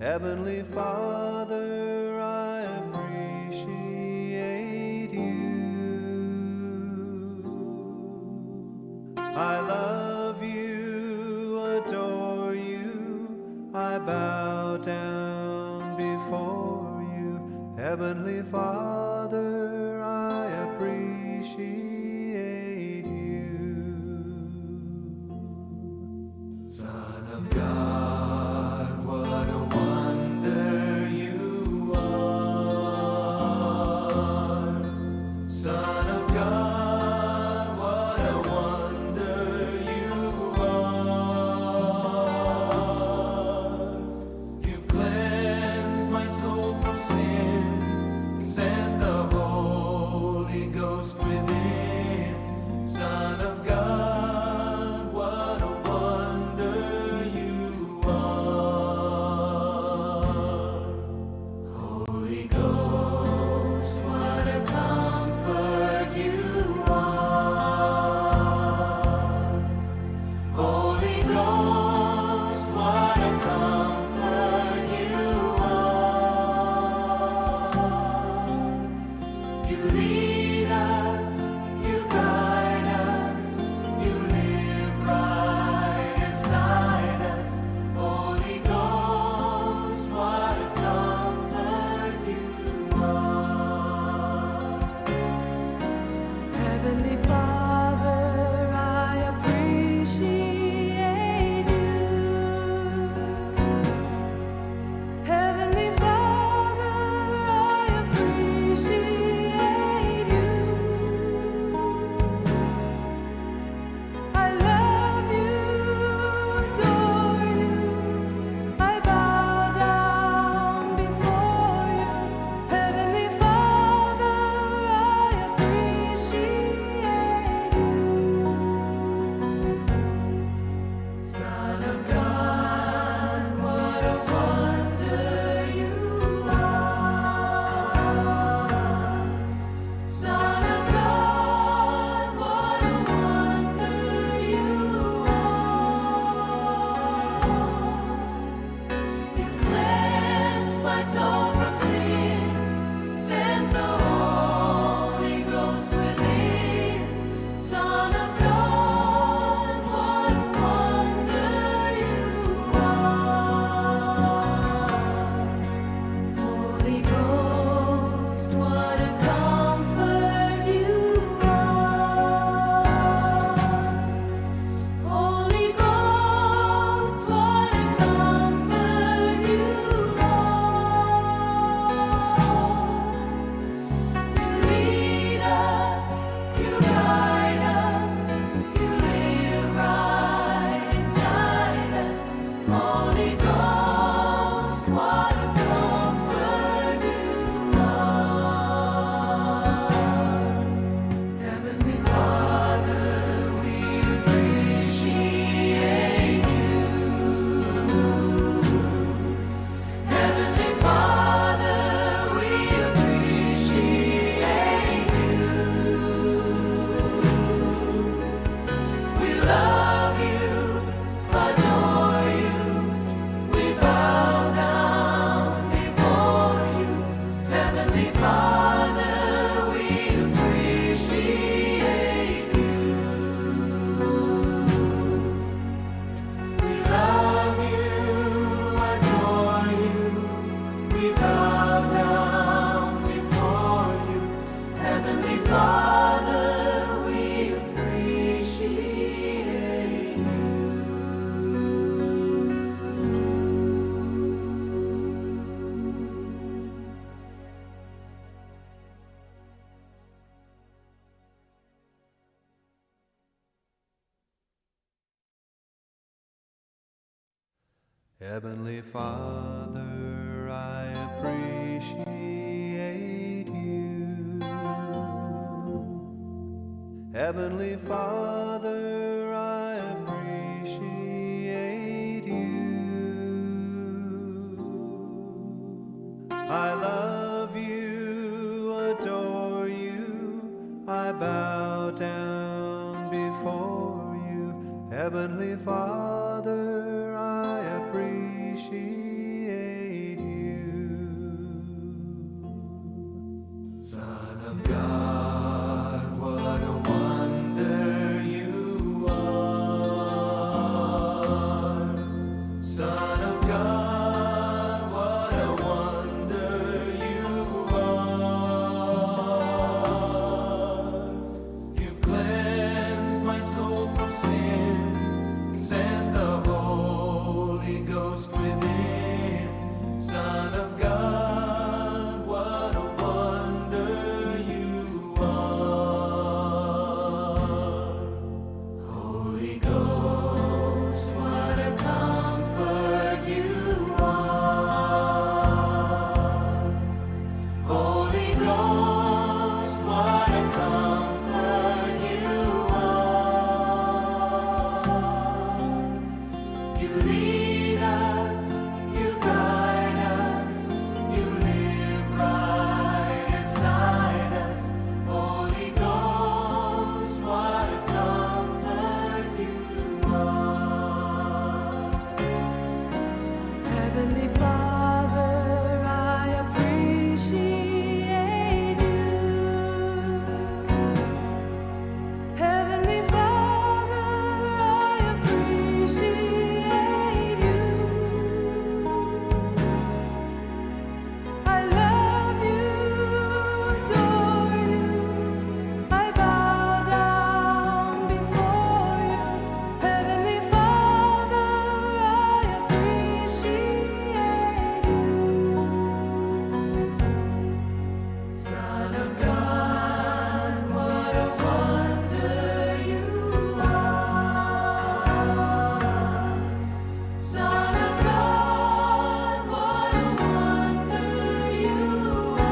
Heavenly Father, I appreciate you. I love you, adore you, I bow down before you. Heavenly Father, I appreciate you. Son of God, what a wonder you are. Son of God, what a wonder you are. You've cleansed my soul from sin, sent the Holy Ghost within. Son of God, what a wonder you are. Holy Ghost, what a comfort you are. Holy Ghost, what a comfort you are. You lead us, you guide us, you live right inside us. Holy Ghost, what a comfort you are. Heavenly Father, I appreciate you. Heavenly Father, I appreciate you. I love you, adore you, I bow down before you. Heavenly Father, I appreciate you. Son of God, what a wonder you are. Son of God, what a wonder you are. You cleansed my soul from sin, sent the Holy Ghost within. Son of God, what a wonder you are. Holy Ghost, what a comfort you are. Holy Ghost, what a comfort you are. You lead us, you guide us, you live right inside us. Holy Ghost, what a comfort you are. Heavenly Father, we appreciate you. Heavenly Father, we appreciate you. We love you, adore you, we bow down before you. Heavenly Father, we appreciate you. We love you, adore you, we bow down before you. Heavenly Father, we appreciate you. Heavenly Father, I appreciate you. Heavenly Father, I appreciate you. I love you, adore you, I bow down before you. Heavenly Father, I appreciate lead us, you guide us, you live right inside us. Holy Ghost, what a comfort you are. Heavenly Father, I appreciate you. Heavenly Father, I appreciate you. I love you, adore you. I bow down before you. Heavenly Father, I appreciate you. Son of God, what a wonder you are. Son of God, what a wonder you are.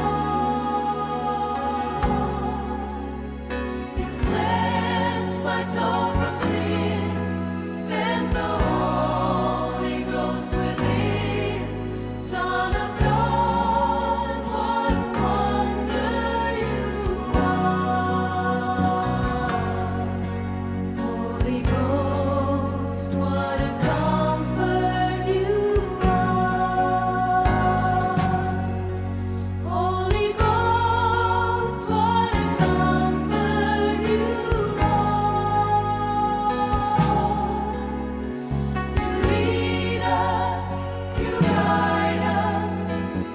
You cleansed my soul from sin, sent the Holy Ghost within. Son of God, what a wonder you are. Holy Ghost, what a comfort you are. Holy Ghost, what a comfort you are. You lead us, you guide us,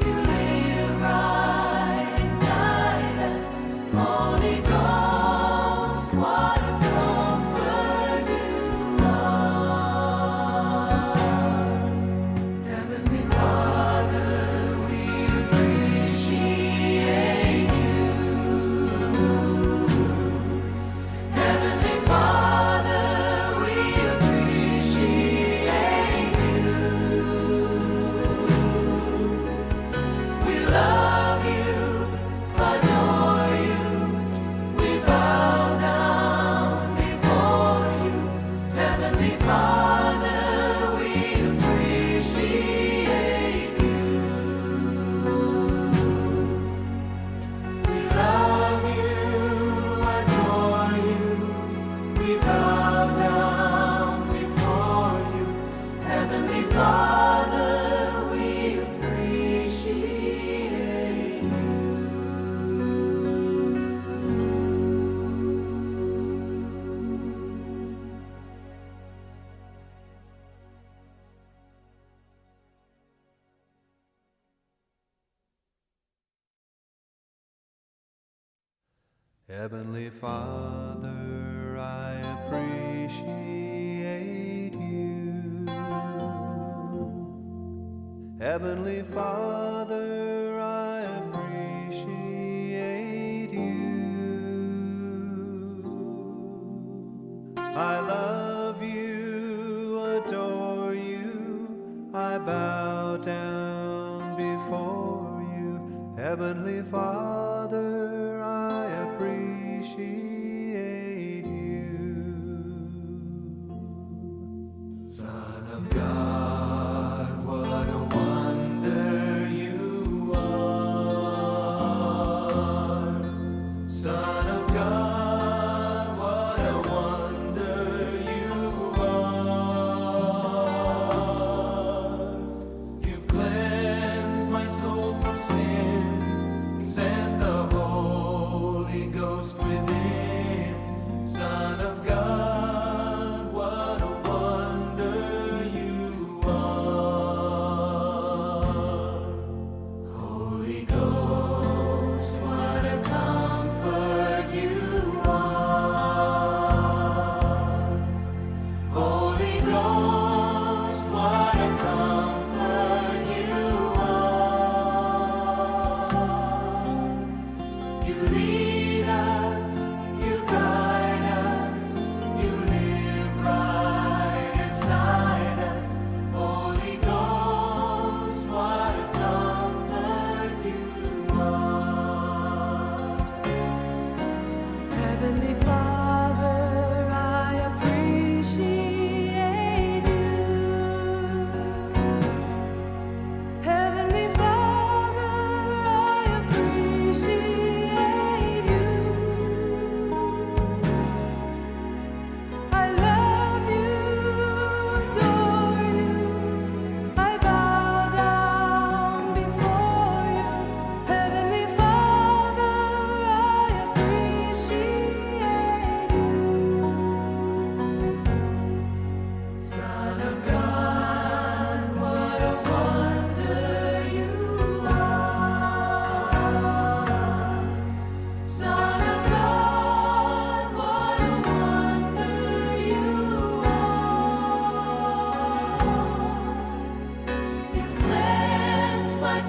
you live right inside us. Holy Ghost, what a comfort you are. Heavenly Father, we appreciate you. Heavenly Father, we appreciate you. We love you, adore you. We bow down before you. Heavenly Father, we appreciate you. We love you, adore you. We bow down before you. Heavenly Father, we appreciate you. Heavenly Father, I appreciate you. Heavenly Father, I appreciate you. I love you, adore you. I bow down before you. Heavenly Father, I appreciate you. Son of God, what a wonder you are. Son of God, what a wonder you are. You've cleansed my soul from sin, sent the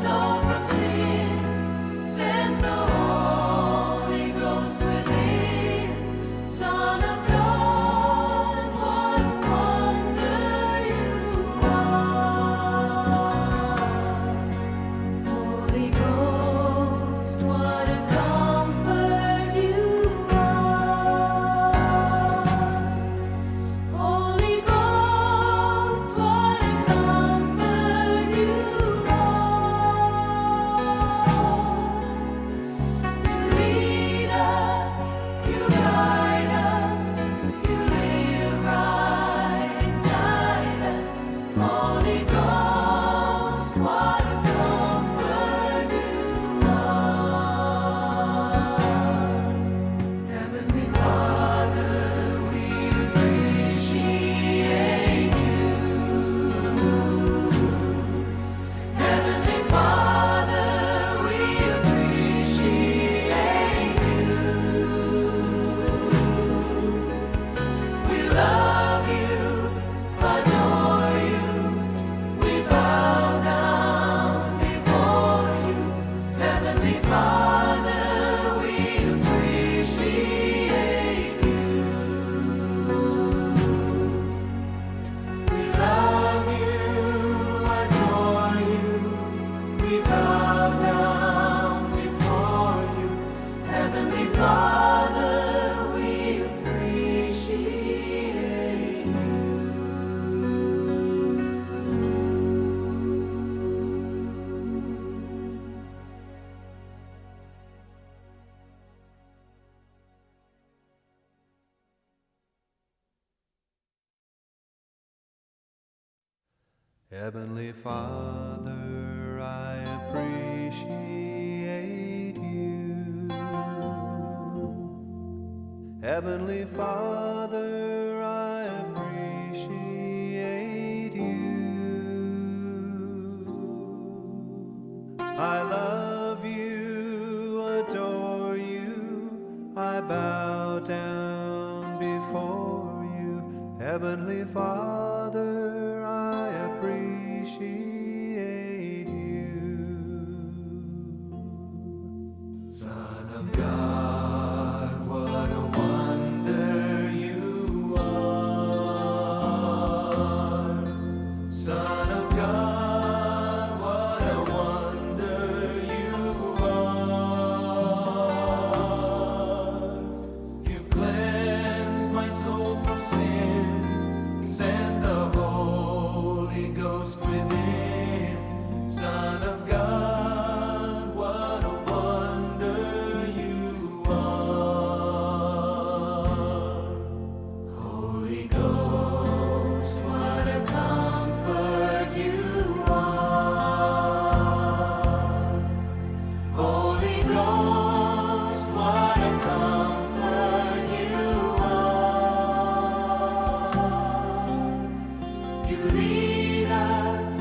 soul from sin. Send the Holy Ghost within. Son of God, what a wonder you are. Holy Ghost, what a comfort you are. Holy Ghost, what a comfort you are. You lead us, you guide us, you live right inside us. Holy Ghost, what a comfort you are. Heavenly Father, we appreciate you. Heavenly Father, we appreciate you. We love you, adore you. We bow down before you. Heavenly Father, we appreciate you. We love you, adore you. We bow down before you. Heavenly Father, we appreciate you. Heavenly Father, I appreciate you. Heavenly Father, I appreciate you. I love you, adore you, I bow down before you. Heavenly Father, I appreciate you. Son of God, what a wonder you are. Son of God, what a wonder you are. You've cleansed my soul from sin. Send the Holy Ghost within. Son of God, what a wonder you are. Holy Ghost, what a comfort you are. Holy Ghost, what a comfort you are. You lead us,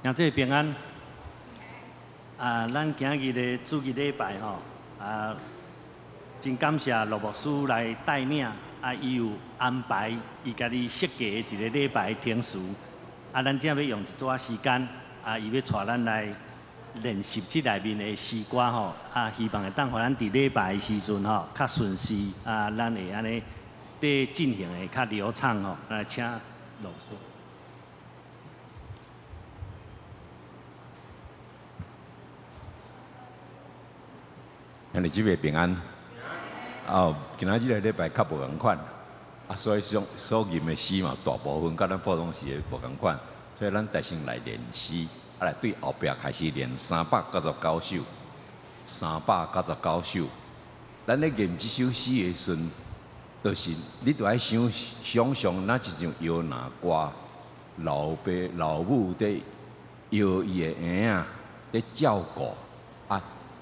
兄弟平安。咱今日的主日礼拜吼，真感谢罗牧师来带领，伊有安排伊家己设计的一个礼拜天数，咱正要用一段时间，伊要带咱来练习这内面的诗歌吼，希望会当互咱伫礼拜的时阵吼较顺遂，咱会安尼伫进行的较流畅吼，来请老师。兄弟姊妹平安。今仔日个礼拜较无共款，所以所吟的诗嘛，大部分甲咱普通时的无共款，所以咱特先来练诗，来对后壁开始练399首，399首。咱咧吟这首诗的时阵，就是你着爱想象哪一种摇篮歌，老爸老母伫摇伊的婴仔咧照顾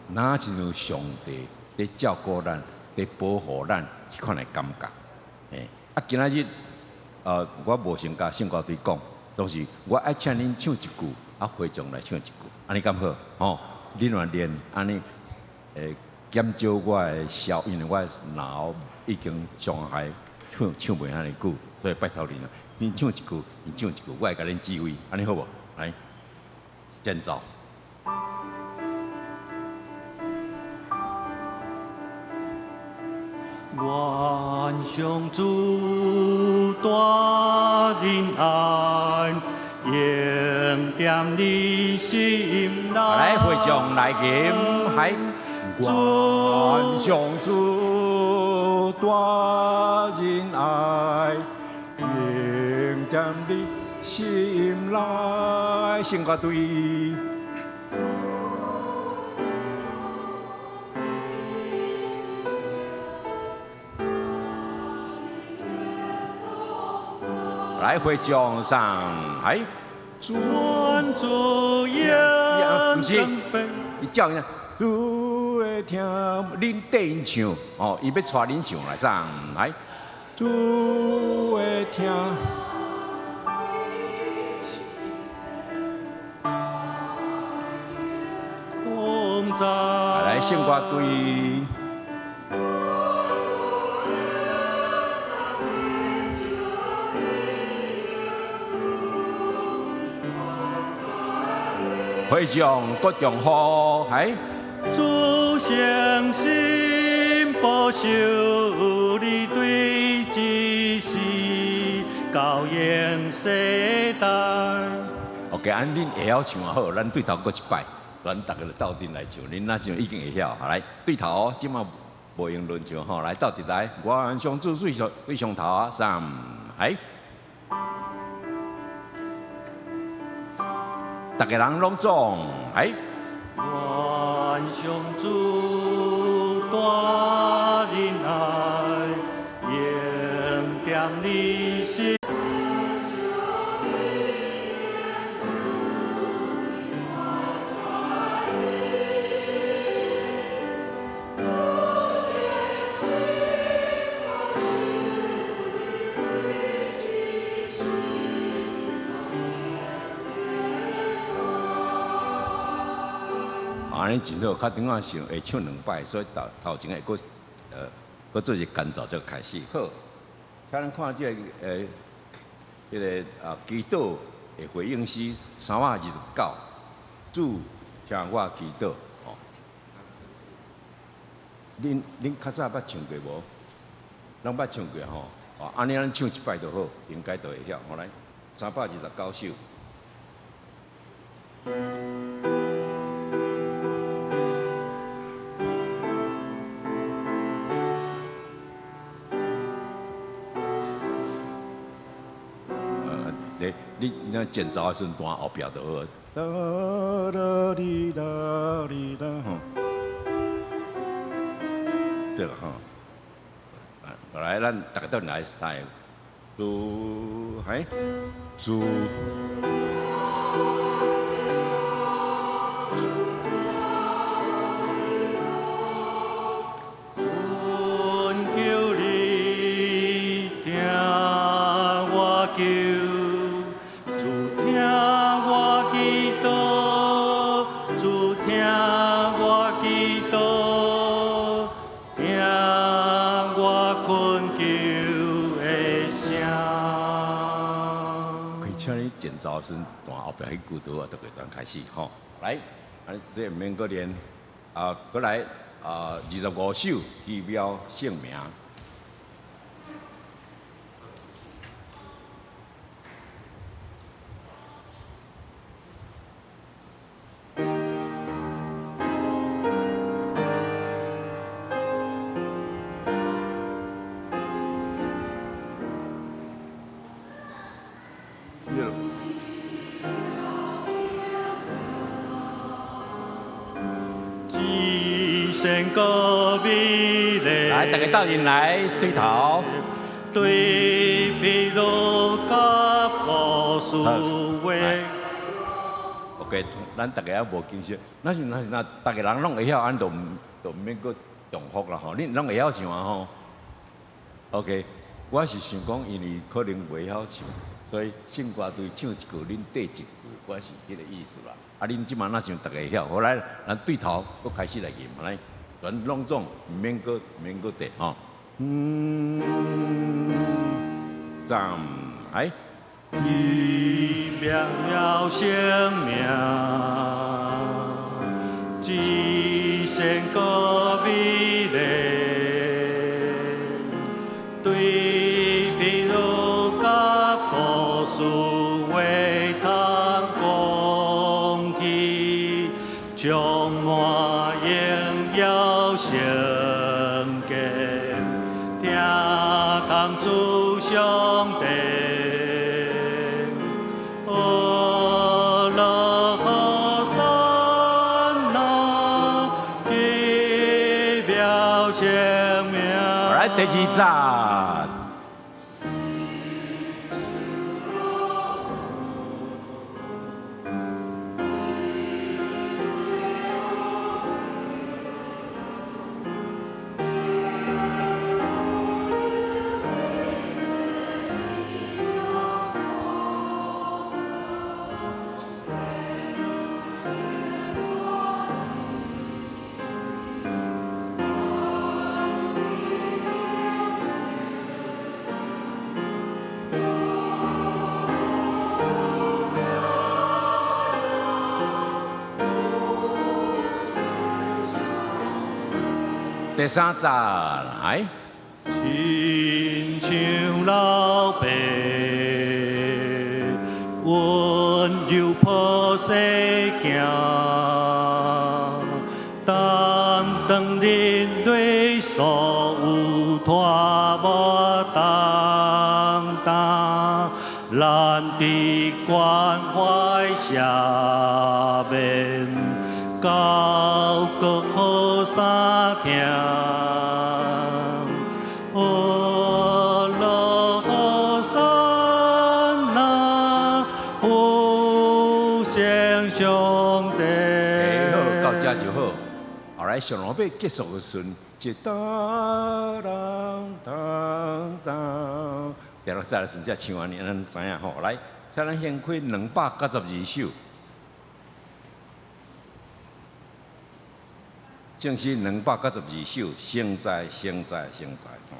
哪一种上帝咧照顾咱？咧保护咱迄款的感觉，今仔日，我无先甲圣歌队讲，当时我爱请恁唱一句，会众来唱一句，安尼敢好？吼，恁若练安尼，减少我的消，因为我脑已经伤害唱袂遐尼久，所以拜托恁啦，恁唱一句，恁唱一句，我会甲恁指挥，安尼好无？来，建造。愿上主大仁爱，应点你心内。来，会众来吟，还愿上主大仁爱，应点你心内。圣歌队。来会众上，愿主也不是，你叫人，主会听，恁缀因唱，伊要带恁唱来上，来，主会听。同在。来，圣歌队。会众各众好，主相信保守你对之事，高延世代。OK， 安恁会晓唱好，咱对头搁一摆，咱大家斗阵来唱，恁那唱已经会晓，来对头哦，即马无用轮唱吼，来斗阵来，我上主最上头啊，3，大家人拢总，愿上主大仁爱，应点你心。安尼真好，较顶仔唱会唱2摆，所以头前会搁做一干燥才开始。好，请咱看这个祈祷的回应诗329，主请我祈祷。恁较早捌唱过无？拢捌唱过吼。安尼咱唱一摆就好，应该就会晓。好来，329首。你那建造的时阵，弹后壁就好。哒哒滴哒滴哒吼，对啦吼。来，咱大家都来，主主。听我祈祷，听我困求的声。可以请你剪招时，从后边迄句多啊，都可以咱开始吼。来，啊，这免个练啊，过来啊，25首预表姓名。一生个美丽，来，大家倒进来，对头。对比路甲故事话。 OK， 咱大家也无经验，那大家人拢会晓，咱就毋免搁重复啦吼。恁拢会晓唱啊吼。OK， 我是想讲，因为可能袂晓唱，所以唱歌对唱一句，恁缀一句，我是迄个意思啦。啊，恁即满那想大家晓，好来，咱对头，搁开始来吟，来，全拢总，毋免搁缀吼。站来。 奇妙生命，一生个美丽，对比如甲故事话通讲起，充满荣耀圣洁，听通主上帝。 第二站，第三站，来。亲像老爸，温柔抱世行，担当人类所有拖无担当，咱伫关怀下面，高歌好相听。 就好，后来上路尾结束的时阵，就当当当当，然后再来时才唱完，咱知影吼。来，再咱先开292首，正是292首，现在吼。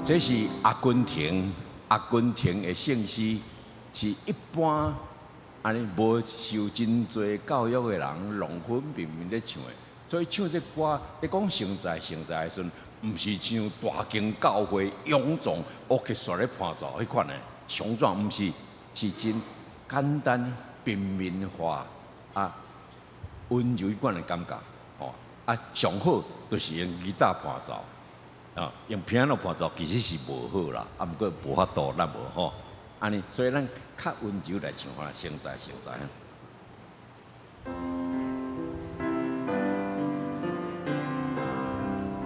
这是阿根廷的圣诗，是一般。 安尼无受真侪教育的人，农村平民咧唱的，所以唱这歌，你讲现在的时阵，毋是像大型教会臃肿、乌克刷咧伴奏迄款的，上壮毋是，是真简单平民化啊，温柔迄款的感觉，哦啊上好就是用吉他伴奏，啊用 piano 伴奏其实是无好啦，啊毋过无法度，咱无吼。 安尼，所以咱较温柔来唱法，现在。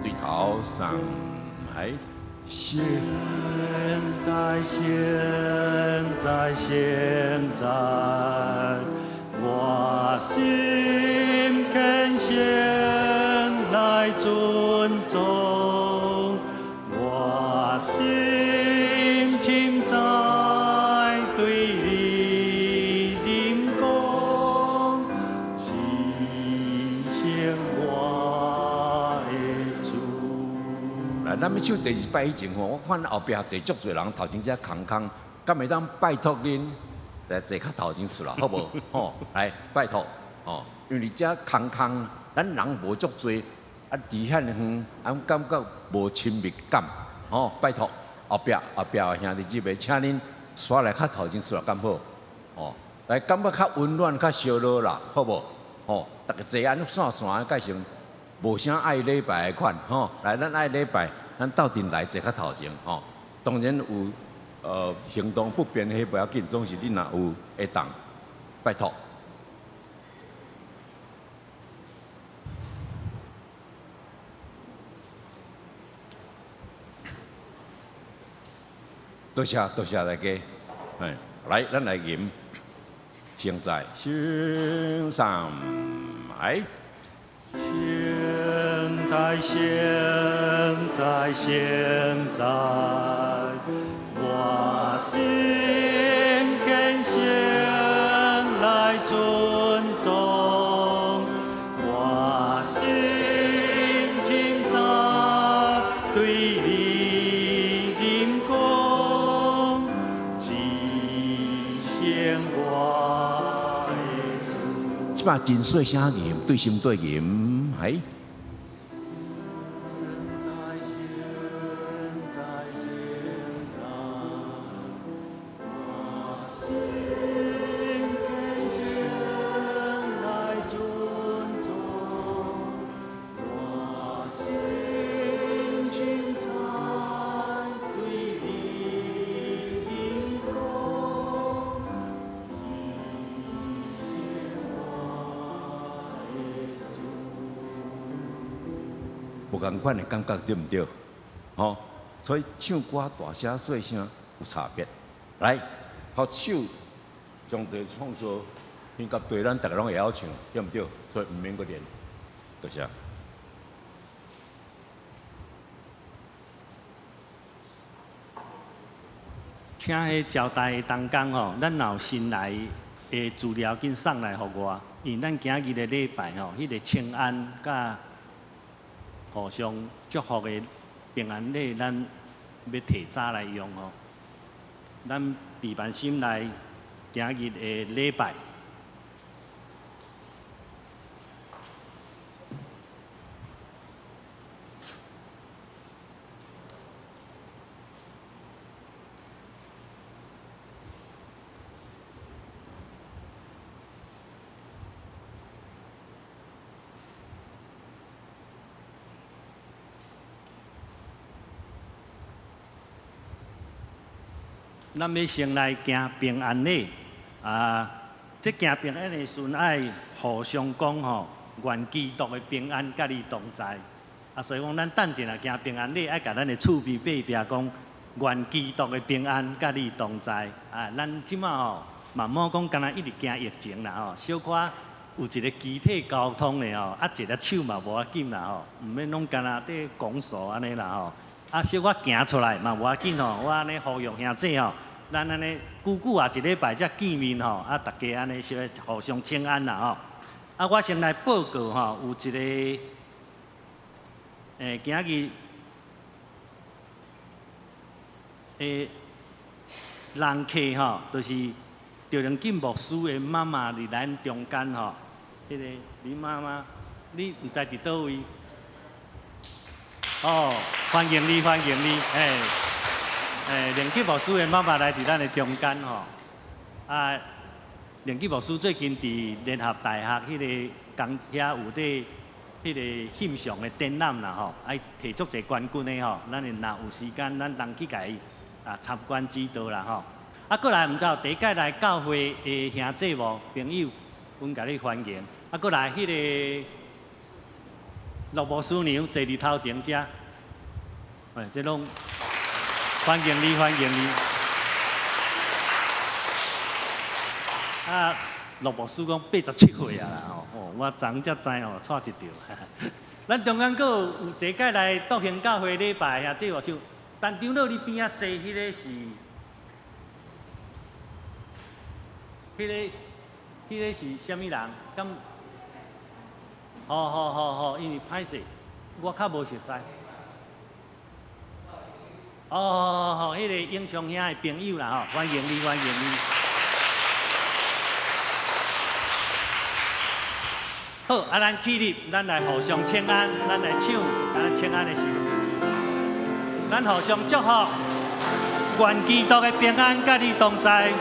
对头上来，现在，我心肯先来尊重，我心情在。 对你咱要唱第二摆以前吼，我看后壁坐足侪人头前遮空空，敢会当拜托恁来坐较头前出来，好无？吼，来拜托，吼，因为遮空空，咱人无足侪，啊，离遐远，俺感觉无亲密感，吼，拜托，后壁的兄弟姊妹，请恁刷来较头前出来，敢好？哦，来感觉较温暖、较烧热啦，好无？吼，大家坐安尼散散，改成无啥爱礼拜的款，吼，来，咱爱礼拜，咱斗阵来坐较头前，吼，当然有行动不便迄不要紧，总是恁若有会当，拜托。多谢大家，来，咱来吟，现在心上来。现在，我心更先来尊重，我心今在对你敬恭，极显我的主。即摆真细声吟，对心对吟，系。无共款的感觉对毋对？吼，所以唱歌大声细声有差别。来，互手将地创作，应该对咱大家拢会晓唱，对毋对？所以毋免阁练，多谢。请迄招待的同工吼，咱若有新来的资料，紧送来互我，因为咱今日的礼拜吼，迄个清安甲互相祝福的平安礼，咱要提早来用吼。咱备办心来今日的礼拜。咱要先来行平安礼这行平安的时阵爱互相讲吼，愿基督的平安甲你同在。所以讲咱等一下行平安礼，爱甲咱的厝边隔壁讲，愿基督的平安甲你同在。咱即马吼，嘛莫讲干那一直惊疫情啦吼，小可有一个集体沟通的吼，一个手嘛无要紧啦吼，毋免拢干那伫讲数安尼啦吼。小可行出来嘛无要紧吼，我安尼呼吁兄弟吼。咱安尼久久一礼拜才见面吼，大家安尼小互相请安啦吼。我先来报告吼，有一个今日人客吼，就是赵良进牧师的妈妈伫咱中间吼。迄个你妈妈，你毋知伫倒位？哦，欢迎你，欢迎你，梁吉牧师的妈妈来伫咱的中间吼，梁吉牧师最近伫联合大学迄个讲遐有伫迄个欣赏的展览啦吼，爱提足者冠军的吼，咱若有时间，咱同去甲伊参观指导啦吼。过来毋知有第一届来教会的兄弟无朋友，阮甲你欢迎。过来迄个罗牧师娘坐伫头前遮，这拢。欢迎你，欢迎你！罗牧师讲87岁啊啦吼，我昨才知哦，错一条。咱中间阁有一届来笃行教会礼拜呀，这话就陈长老你边仔坐迄个是，迄个是啥物人？敢？好，因为歹势，我较无熟悉。哦，迄个英雄兄的朋友啦吼，欢迎你，欢迎你。好，咱起立，咱来互相请安，咱来唱咱请安的诗，咱互相祝福，愿基督的平安甲你同在。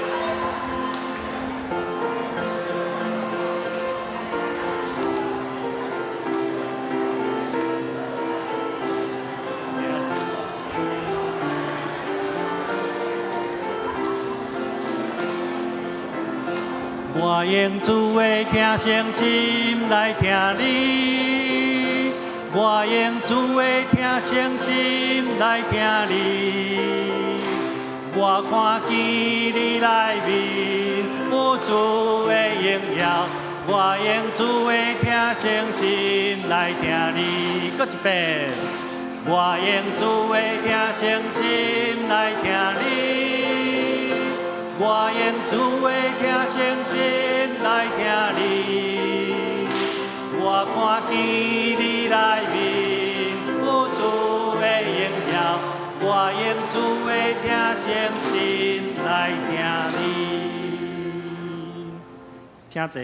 我用主的听声心来听你，我用主的听声心来听你。我看见你来面，有主的荣耀。我用主的听声心来听你。搁一遍，我用主的听声心来听你。我用主的听声心来听你，我看见你来面，有主的荣耀。我用主的听声心来听你。请坐。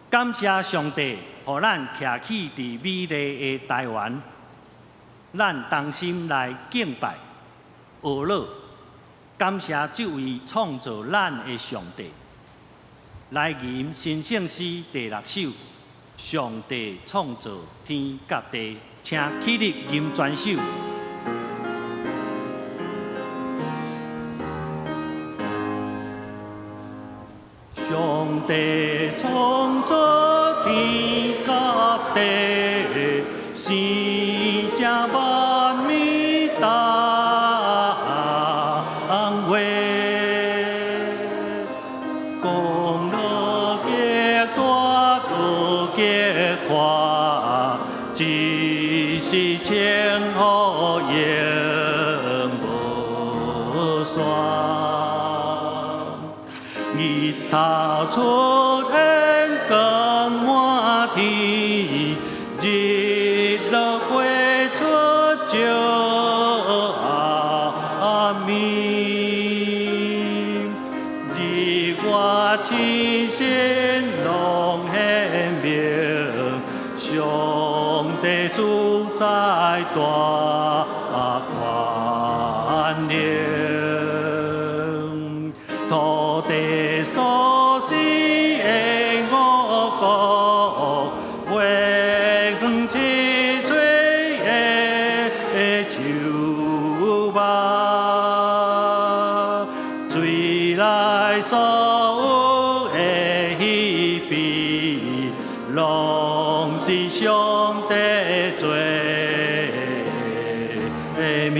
感谢上帝，予咱徛起伫美丽的台湾，咱同心来敬拜。学乐，感谢这位创造咱的上帝。来吟新圣诗第6首，上帝创造天甲地，请起立吟全首。上帝创造天甲地，生正万物大。只是千河永无霜，日头出现光满天，日落归出照暗暝，日月星星拢显明。上帝主宰大权能，土地所生的五谷，永七水的树木，水内所有的稀微，拢是上帝做面，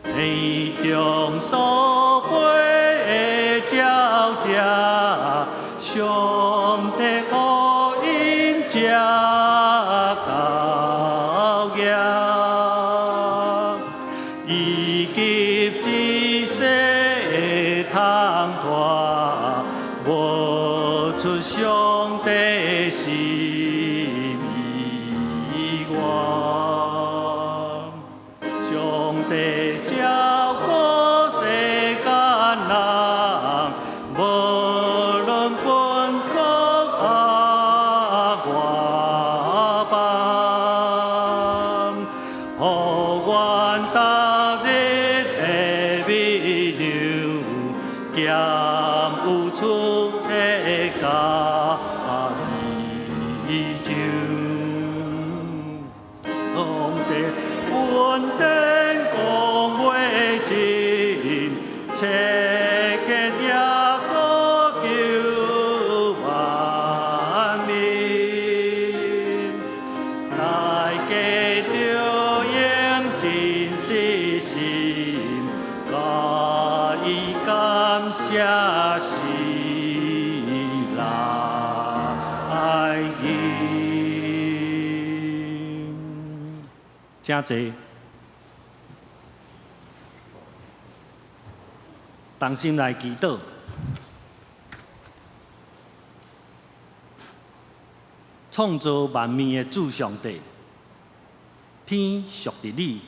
天中所飞的鸟只，上帝予因食到野，以及一世的通拖，无出上帝心意外，上帝照顾世间人，无论本国外邦，予阮逐日的美牛，咸有出的家己酒。上帝稳定讲话真，切结耶稣救万民，大家着用真实心，甲伊感谢时来吟。请坐，同心来祈祷。创造万物的主上帝，天属伫你，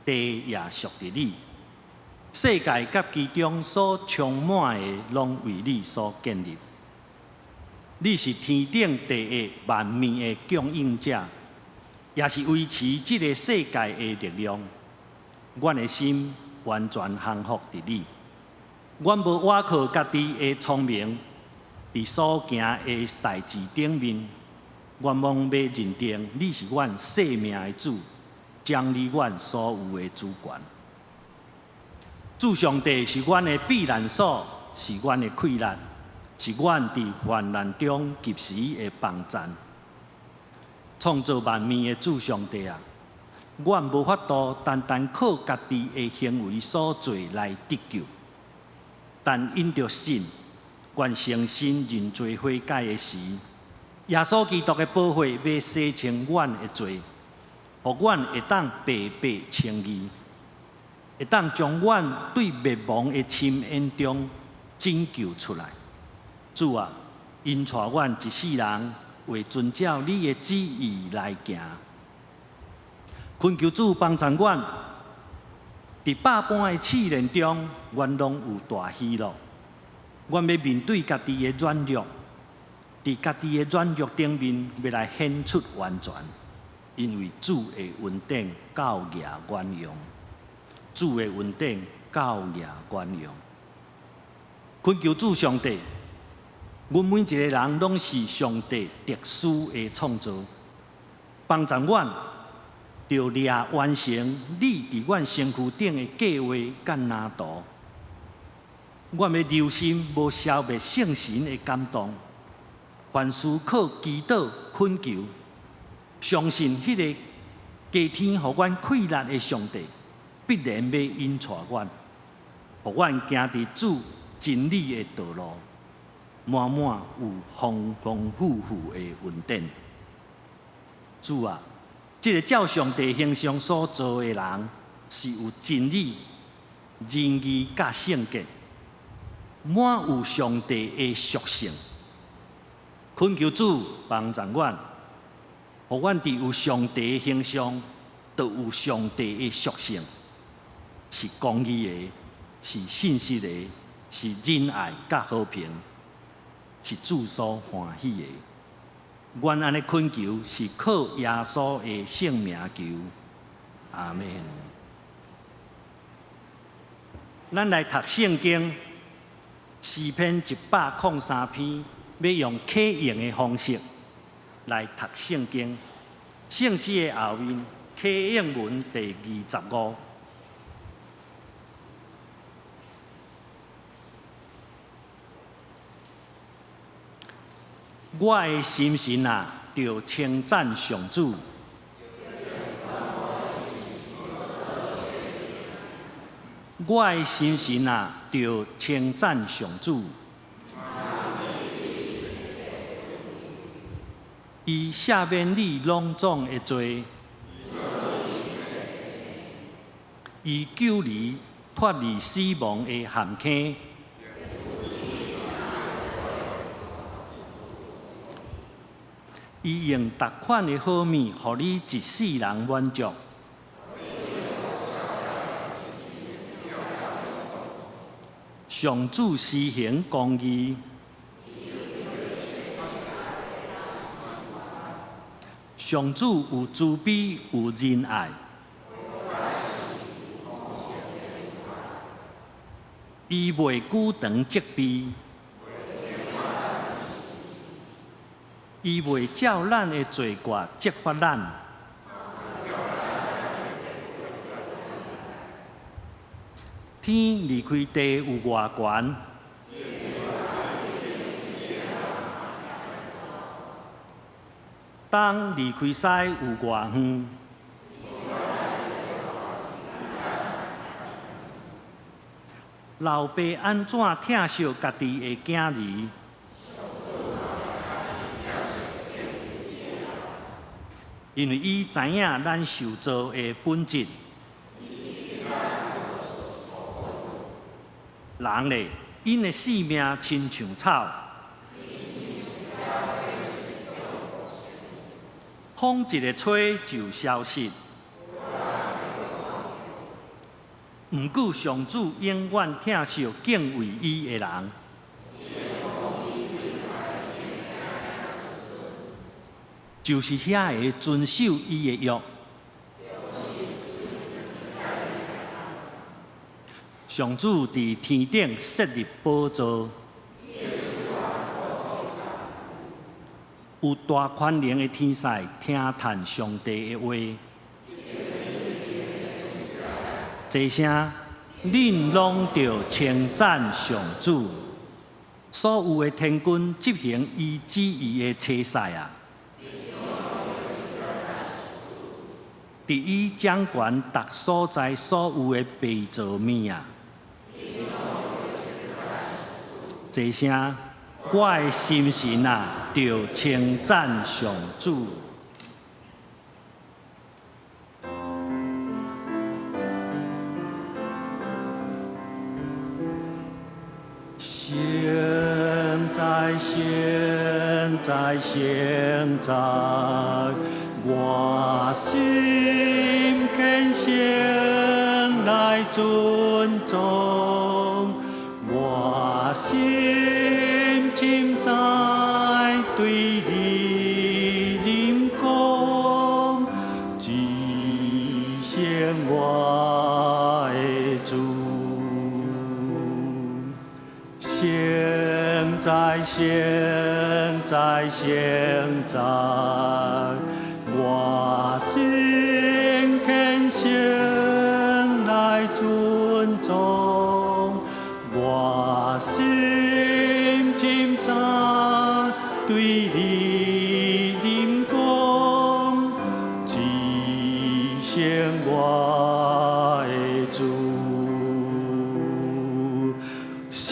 地也属伫你，世界甲其中所充满的，拢为你所建立。你是天顶地下万物的供应者，也是维持这个世界的力量。阮的心完全降服伫你，阮无倚靠家己的聪明，伫所行的代志顶面，阮望要认定你是阮生命的主，掌理阮所有的主权。主上帝是阮的避难所，是阮的溃烂，是阮伫患难中及时的帮赞。创造万物的主上帝啊！阮无法度单单靠家己的行为所做来得救，但因着信，阮诚心认罪悔改的时，耶稣基督的宝血要洗清阮的罪，互阮会当白白称义，会当将阮对灭亡的深渊中拯救出来。主啊，因带阮一世人为遵照你的旨意来行。恳求主帮助阮，伫百般的试炼中，阮拢有大喜乐。阮要面对家己的软弱，伫家己的软弱顶面，要来显出完全。因为主的恩典够也管用，主的恩典够也管用。恳求主上帝，阮每一个人拢是上帝特殊的创造，帮助阮。着掠完成你伫阮身躯顶的计划甲蓝图，阮要留心无消灭圣神的感动，凡事靠祈祷恳求，相信迄个加天互阮溃烂的上帝，必然要引带阮，互阮行伫主真理的道路，满满有丰丰富富的恩典。主啊！这个照上帝形象所造的人，是有真理、仁义、甲圣洁，满有上帝的属性。恳求主帮助阮，互阮伫有上帝的形象，就有上帝的属性，是公义的，是信实的，是仁爱甲和平，是主所欢喜的。阮安尼恳求，是靠耶稣的圣名求，阿门。咱来读圣经，诗篇103篇，要用刻印的方式来读圣经。圣诗的后面，刻印文第25。我的心神啊，着称赞上主。我的心神啊，着称赞上主。伊赦免你拢总的罪，伊救你脱离死亡的陷阱。伊用逐款的好物，互你一世人满足。上主施行公义，上主有慈悲有仁爱，伊袂久长责备。伊袂照咱的罪过责罚咱，天离开地有偌悬，东离开西有偌远。老爸安怎疼惜家己的囝儿？因为伊知影咱受造的本质。人嘞，因的性命亲像草，风一个吹就消失。毋过上主永远疼惜敬畏伊的人。就是遐个遵守伊的约。上主伫天顶设立宝座，有大权能的天使听叹上帝的话。这声，恁拢着称赞上主。所有的天军执行伊旨意的车赛啊！伫伊掌权逐所在所有的被造物啊！这声，我的心神啊，着称赞上主。现在，我心恳诚来尊重，我心深在对你认讲，只想我的主。现在，我心恳诚来尊重，我心深在对你认讲，只想我的主。现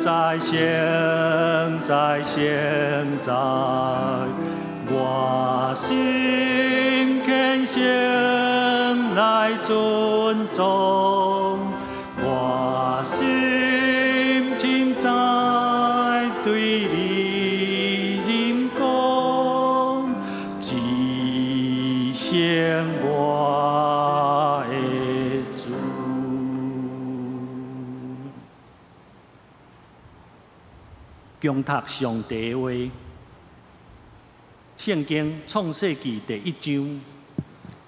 在，我心恳诚来尊重，我心深在对你认讲，只想我的主。恭读上帝的话，圣经创世纪第1章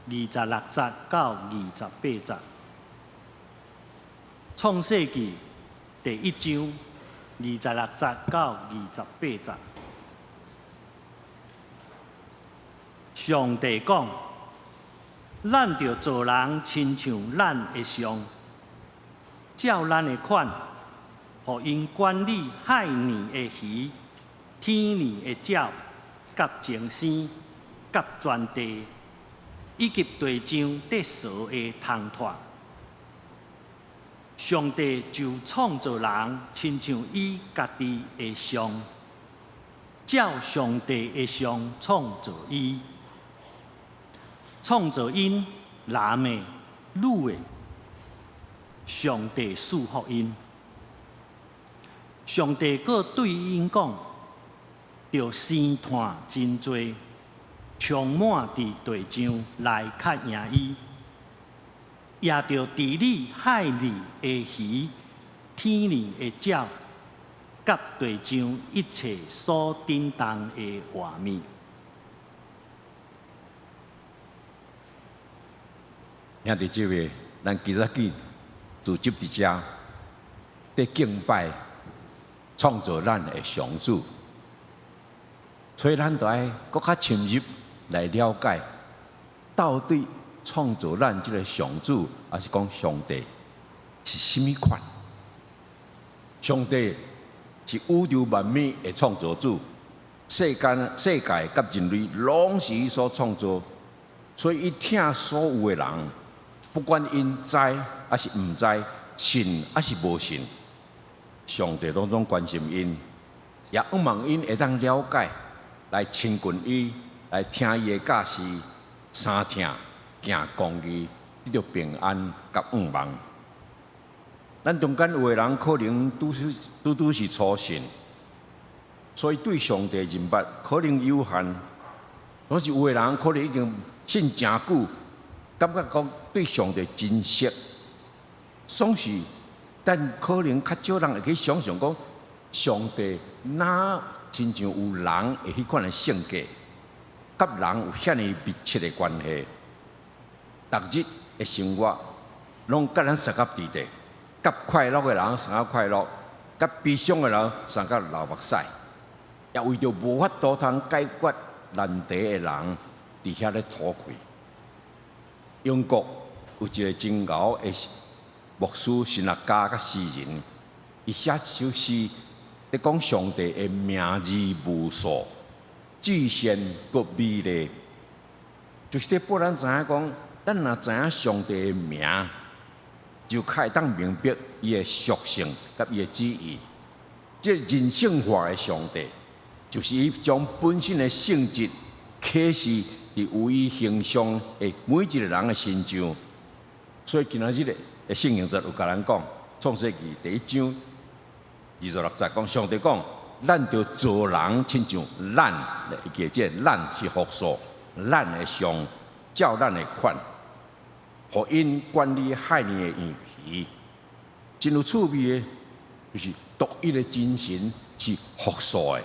26节到28节。创世纪第1章26节到28节。上帝讲：咱着做人亲像咱的像，照咱的款。互因管理海里的鱼、天里的鸟、甲精星、甲全地，以及地上得所的虫豸。上帝就创造人，亲像伊家己的像，照上帝的像创造伊，创造因男的、女的。上帝赐福因。上帝阁对因讲：着生炭真多，充满伫地上来较赢伊，也着治理海里的鱼、天里的鸟，甲地上一切所叮当的活物。兄弟姐妹，咱今仔日组织伫遮，伫敬拜。创造咱的上主，所以咱就爱搁较深入来了解，到底创造咱这个上主，还是讲上帝是甚么款？上帝是宇宙万物的创造主，世界甲人类拢是伊所创造，所以伊疼所有的人，不管因知还是毋知，信还是无信。上帝拢总关心因，也希望因会当了解，来亲近伊，来听伊的教示，三听行公义，得到平安甲愿望。咱中间有的人可能拄是初信，所以对上帝认捌可能有限，拢是有个人可能已经信真久，感觉讲对上帝真熟，总是，但可能较少人会去想象讲，上帝哪亲像有人会迄款的性格，甲人有遐尼密切的关系，逐日的生活拢甲咱相合伫地，甲快乐的人相合快乐，甲悲伤的人相合流目屎，也为着无法度通解决难题的人，伫遐咧吐气。英国有一个真牛的牧师、神学家、甲诗人，伊写一首诗，咧讲上帝的名字无数，至善阁美丽，就是咧拨咱知影讲，咱若知影上帝的名，就较会当明白伊的属性甲伊的旨意。这人性化的上帝，就是伊将本身的性质启示伫有伊形象的每一个人的身上。所以今仔日的圣经节有甲咱讲，创世纪第1章26节讲，上帝讲，咱着做人亲像咱，记这咱是复数，咱的像照咱的款，互因管理海里的鱼皮，真有趣味的，就是独一的精神是复数的，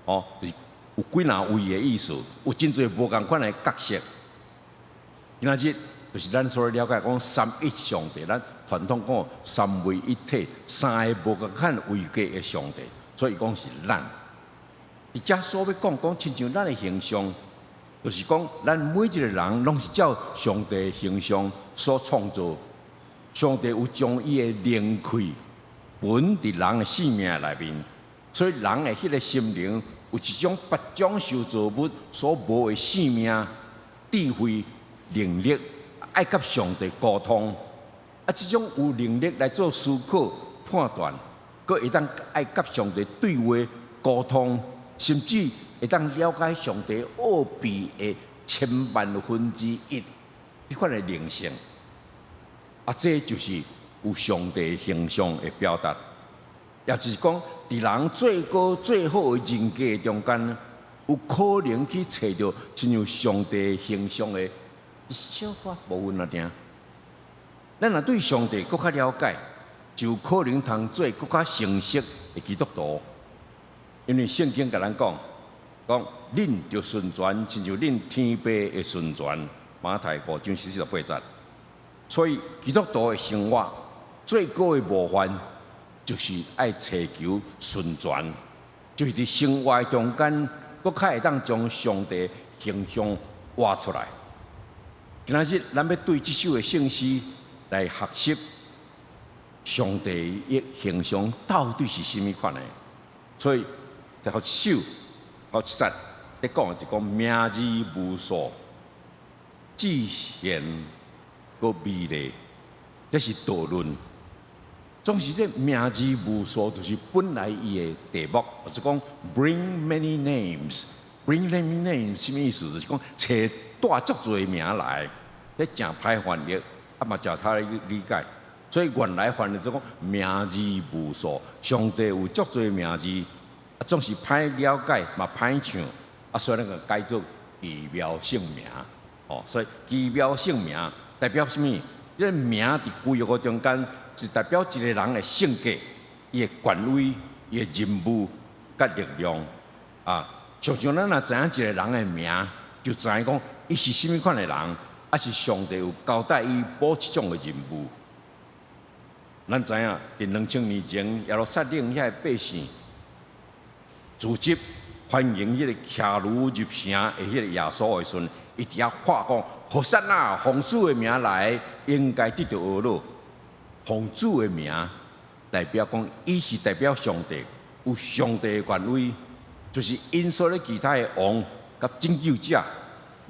哦，就是有几哪位的意思，有真侪无共款的角色。今仔日就是咱所了解讲三一上帝，咱传统讲三位一体，三个无共款位格的上帝，所以讲是咱。而遮所要讲亲像咱的形象，就是讲咱每一个人拢是照上帝的形象所创造。上帝有将伊的灵气本伫人的生命内面，所以人的迄个心灵有一种别种受造物所无的生命、智慧、能力。爱甲上帝沟通，这种有能力来做思考、判断，佮会当爱甲上帝对话、沟通，甚至会当了解上帝奥秘的1,000,000,000,1，迄款的灵性。这就是有上帝形象的表达，也就是讲，伫人最高最好的人格中间，有可能去找到亲像上帝形象的一小块部分啊！定，咱若对上帝更较了解，就有可能通做更较成熟的基督徒。因为圣经甲咱讲，恁着顺传，亲像恁天父的顺传。马太5章48节。所以基督徒的生活最高的模范，就是爱祈求顺传，就是伫生活中间，更较会当将上帝形象画出来。今仔日咱要对这首的圣诗来学习上帝的形象到底是甚物款的。所以，再好一首，好一节，咧讲就讲名字无数，至善阁美丽，这是道论。总是这名字无数，就是本来伊的题目，就是讲 bring many names。bring many names 什么意思？就是讲带足多名来。这真歹翻译，嘛照他理解，所以原来翻译就讲名字无数，上帝有足多名字，总是歹了解，嘛歹唱，所以那个改做奇妙姓名，所以奇妙姓名代表什么？这名伫规个中间，是代表一个人的性格、伊的权威、伊的任务、甲力量，常常咱若知影一个人的名，就知影讲伊是甚物款的人。是上帝有交代伊保这种的任务。咱知影，伫2000年前，耶路撒冷遐个百姓组织欢迎迄个骑驴入城的迄个耶稣的时阵，伊伫遐喊讲：和散那，奉主的名来，应该得到恩乐。奉主的名代表讲，伊是代表上帝，有上帝的权威，就是因所咧其他的王甲拯救者。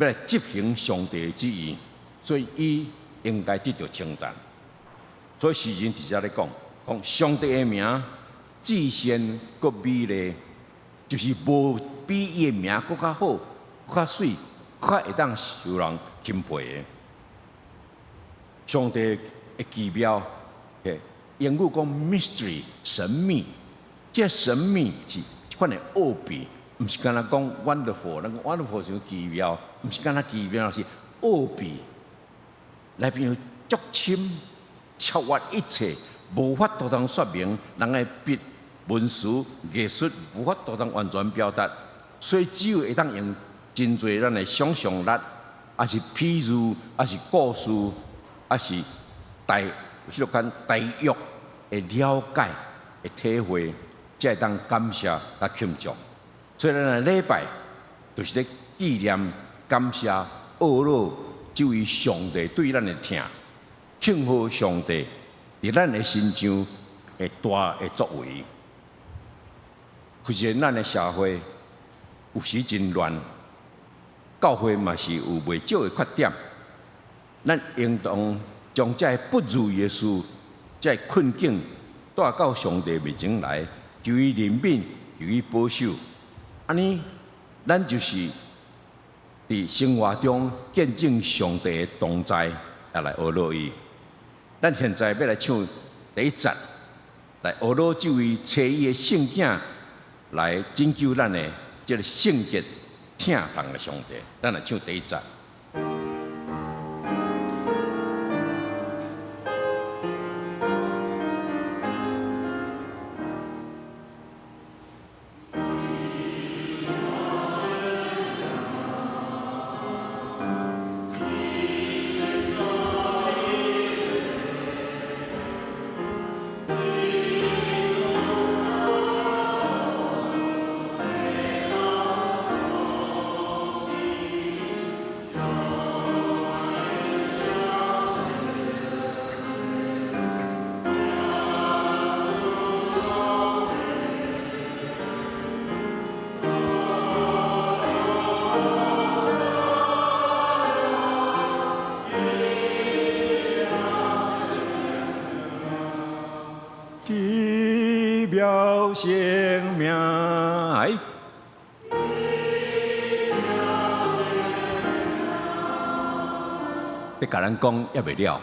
要来执行上帝的旨意，所以伊应该得到称赞。所以诗人伫遮咧讲上帝的名至善阁美丽，就是无比伊的名阁较好、阁较水、阁较会当受人钦佩的。上帝的奇妙，英语讲 mystery 神秘，这神秘是一款的奥秘，毋是干那讲 wonderful， 那个 wonderful 是奇妙，毋是干那奇妙，是奥秘。内面有足深，超越一切，无法度通说明。人的笔、文书、艺术无法度通完全表达，所以只有会当用真侪咱的想象力，还是譬如，还是故事，还是迄个大约的了解、的体会，才会当感谢甲庆祝。所以咱的礼拜就是咧纪念、感谢、懊恼这位上帝对咱的疼，庆贺上帝伫咱的身上的大的作为。虽然咱的社会有时真乱，教会嘛是有袂少的缺点，咱应当将这不如意的事、这困境带到上帝面前来，求伊怜悯，求伊保守。安尼，咱就是伫生活中见证上帝的同在，也来学乐伊。咱现在要来唱第一节，来学乐这位找伊的圣囝，来拯救咱的这个圣洁、疼痛的上帝。咱来唱第一节。奇妙生命，你甲咱讲也袂了，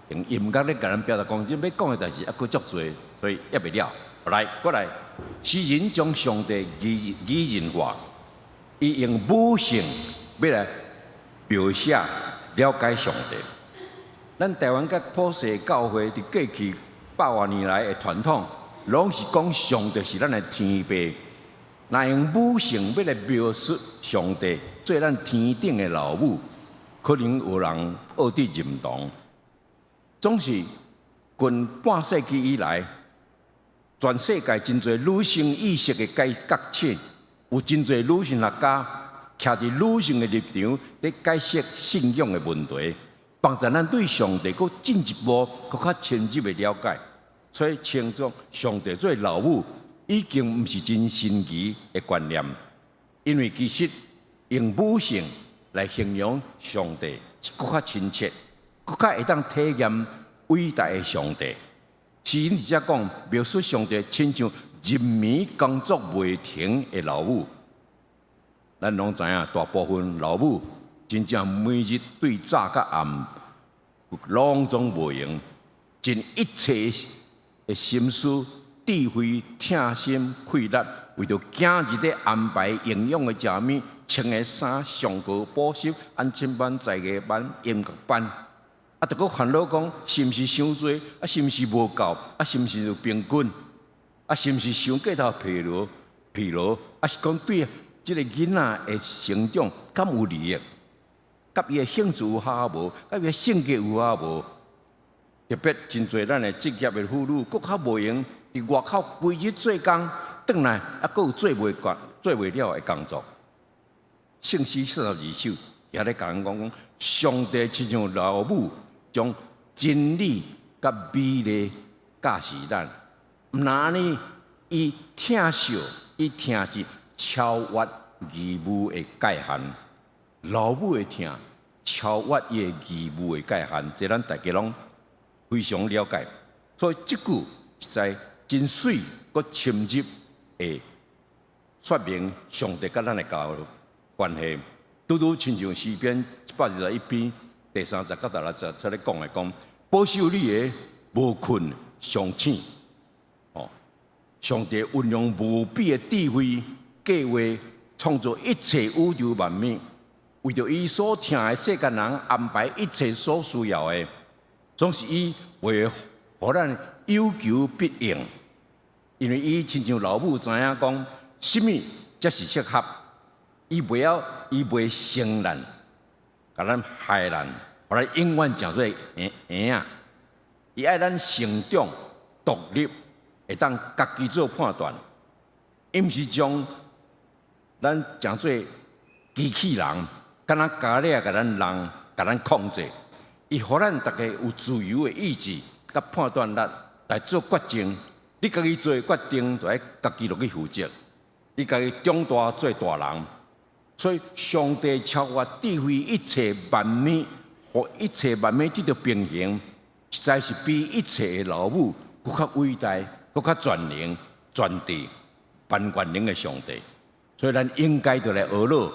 用音乐咧甲咱表达讲，即要讲的代志还佫足多，所以也袂了。来，过来，诗人将上帝拟人化，伊用母性要来描写了解上帝。咱台湾甲普世教会伫过去100多年来的传统，拢是讲上帝是咱的天父。若用母性要来描述上帝，做咱天顶的老母，可能有人恶地认同。总是近半世纪以来，全世界真侪女性意识的觉醒，有真侪女性学家徛伫女性的立场，咧解释信仰的问题。帮助咱对上帝佫进一步、佫较深入的了解，所以称作上帝做老母，已经毋是真新奇的观念。因为其实用母性来形容上帝，是佫较亲切，佫较会当体验伟大的上帝。诗人直接讲，描述上帝亲像人眠工作袂停的老母。咱拢知影，大部分老母真正每日对早甲暗，拢总无用，尽一切的心思、智慧、疼心、气力，为着囝日咧安排营养的食物、穿的衫、上课、补习、安亲班、在艺班、音乐班，啊，着佫烦恼讲是毋是伤多，啊，是毋是无够，啊，是毋是就平均，啊，是毋是伤过头疲劳，啊，是讲对即个囡仔的成长敢有利益？甲伊的兴趣有合无？甲伊的性格有合无？特别真侪咱的职业的妇女，佫较无用，伫外口规日做工，转来还佫有做袂了的工作。圣诗42首也咧甲人讲，上帝亲像老母，将真理甲美丽教示咱。毋但安尼，伊疼惜，伊疼是超越义务的界限。老母的疼超越伊的义务的界限，这咱大家拢非常了解。所以这句是在真水佮深入的说明上帝甲咱的关系。拄拄亲像诗篇121篇第30到第60节咧讲的讲，保守你的无困上醒。哦，上帝运用无比的智慧计划，创造一切宇宙万物，为着伊所疼的世间人安排一切所需要的，总是伊为互咱有求必应。因为伊亲像老母知影讲，什么才是适合，伊袂生咱，甲咱害咱，互咱永远成做婴仔。伊爱咱成长独立，会当家己做判断，伊毋是将咱成做机器人，敢若家咧甲咱人甲咱控制。伊互咱大家有自由的意志甲判断力来做决定。你家己做决定，就爱家己落去负责。你家己长大做大人，所以上帝超越智慧一切万物，互一切万物得到平衡，实在是比一切的老母更较伟大、更较全能、全智、万权能的上帝。所以咱应该就来学乐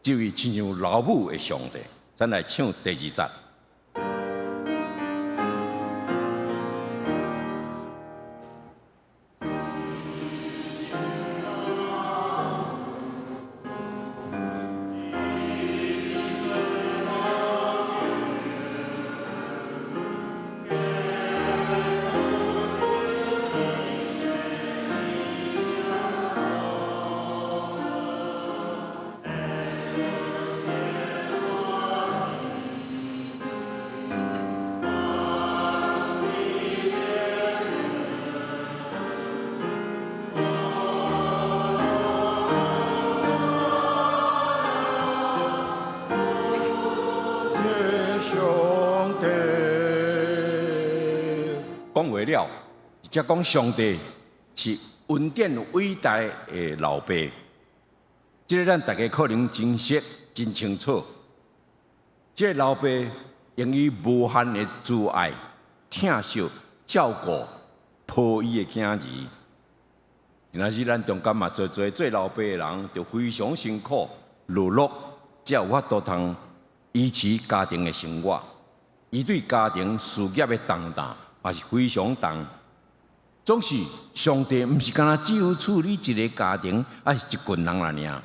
这位亲像老母的上帝。咱来唱第2节。讲话了，才讲上帝是恩典伟大的老爸，这个咱大家可能真熟、真清楚。这个老爸用伊无限的慈爱、疼惜、照顾、抱伊的囝儿。今仔日咱中间嘛，做老爸的人，就非常辛苦、劳碌，才有法度通维持家庭的生活。伊对家庭事业的重担也是非常重。总是上帝毋是干那只有处理一个家庭，还是一群人啦尔。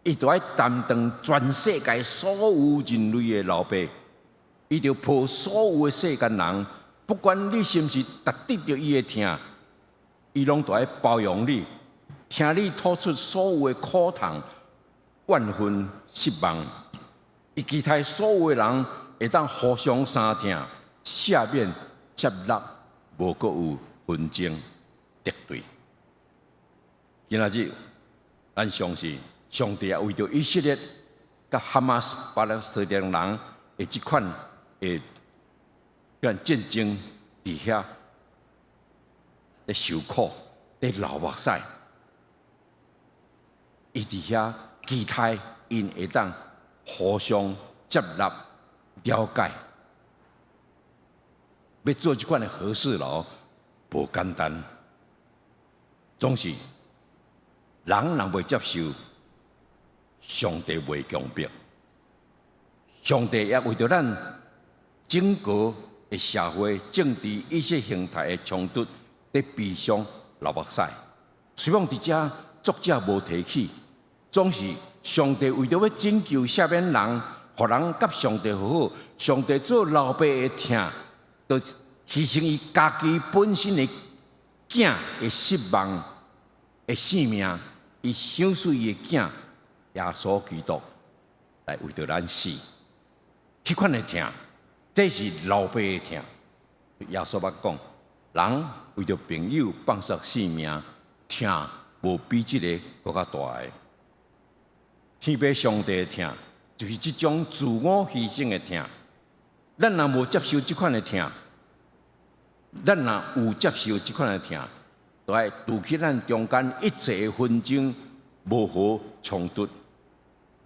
伊就爱担当全世界所有人类的老爸，伊就抱所有的世间人，不管你是毋是达得到伊的疼，伊拢就爱包容你，听你吐出所有的苦痛、怨愤、失望。伊期待所有的人会当互相相听、赦免、接纳，无阁有纷争、敌对。今仔日，咱相信上帝也为着以色列甲哈马斯巴勒斯坦人的即款的战争伫遐咧受苦、咧流目屎，伊伫遐期待因会当互相接纳、了解。要做即款的和事佬，无简单。总是人若袂接受，上帝袂强迫。上帝也为着咱整个的社会、政治一些形态的冲突，在悲伤流目屎。虽然伫遮作者无提起，总是上帝为着要拯救赦免人，互人甲上帝和好。上帝做老爸的疼，就牺牲伊家己本身的囝的失望的性命，伊想死伊的囝耶稣基督来为着咱死。迄款的疼，这是老爸的疼。耶稣捌讲，人为着朋友放弃性命，疼无比这个更较大的。天父上帝的疼，就是这种自我牺牲的疼。咱若无接受这款的疼，咱若有接受这款的疼，就爱除去咱中间一切的纷争、无和冲突。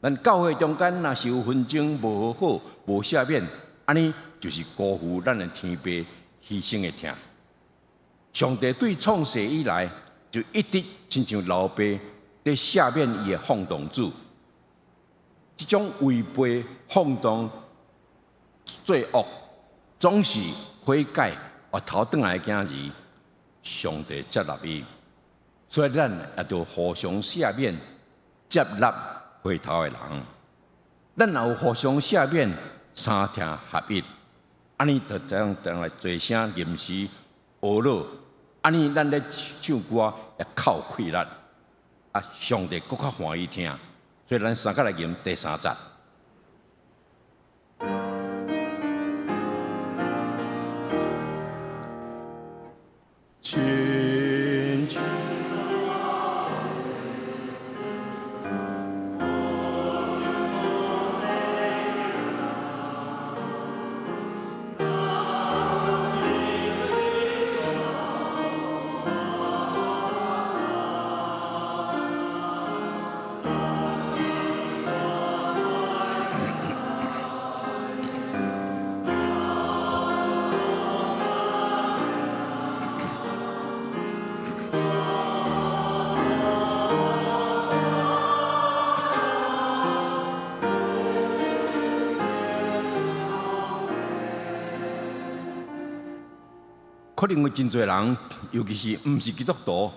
咱教会中间若是有纷争、无和好、无赦免，安尼就是辜负咱的天父牺牲的疼。上帝对创世以来，就一直亲像老爸在赦免伊的放荡子。这种违背、放荡、罪恶，总是悔改、回头转来的囝儿，上帝接纳伊，所以咱也就互相赦免、接纳回头的人。咱也有互相赦免、三听合一，安尼就这样来做声吟诗学乐，安尼咱咧唱歌也靠气力，啊，上帝更较欢喜听。所以咱三个来吟第3节。亲亲可能有真侪人，尤其是毋是基督徒，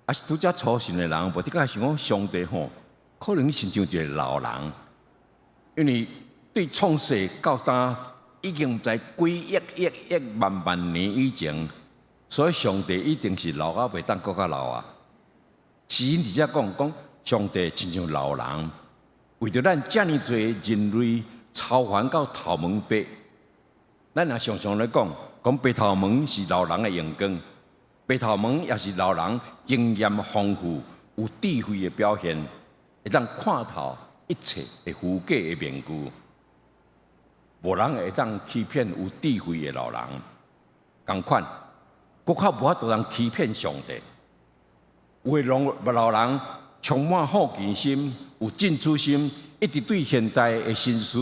还是拄则初信的人，无得个想讲上帝吼，可能亲像一个老人，因为对创世到今已经在几亿万年以前，所以上帝一定是老啊，袂当搁较老啊。诗人直接讲，上帝亲像老人，为着咱遮尔侪人类操烦到头毛白，咱也常常咧讲白头毛是老人的阳光，白头毛也是老人经验丰富、有智慧的表现，会当看透一切的虚假的面具。无人会当欺骗有智慧的老人，同款，搁较无法度人欺骗上帝。有的老人充满好奇心、有进取心，一直对现代的新事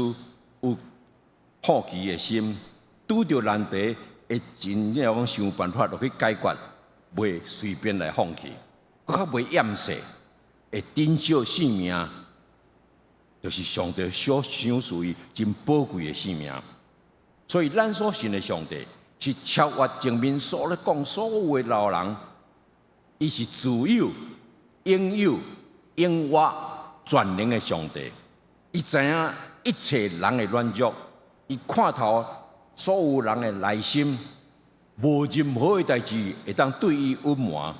有好奇的心，拄着难题会尽量想办法落去解决，袂随便来放弃，搁较袂厌世，会珍惜性命，就是上帝所赏赐伊真宝贵的性命。所以咱所信的上帝是超越前面所咧讲所有的老人，伊是自有、应有、应活、全能的上帝。伊知影一切人的软弱，伊看透所有人的内心，无任何的代志会当对伊隐瞒。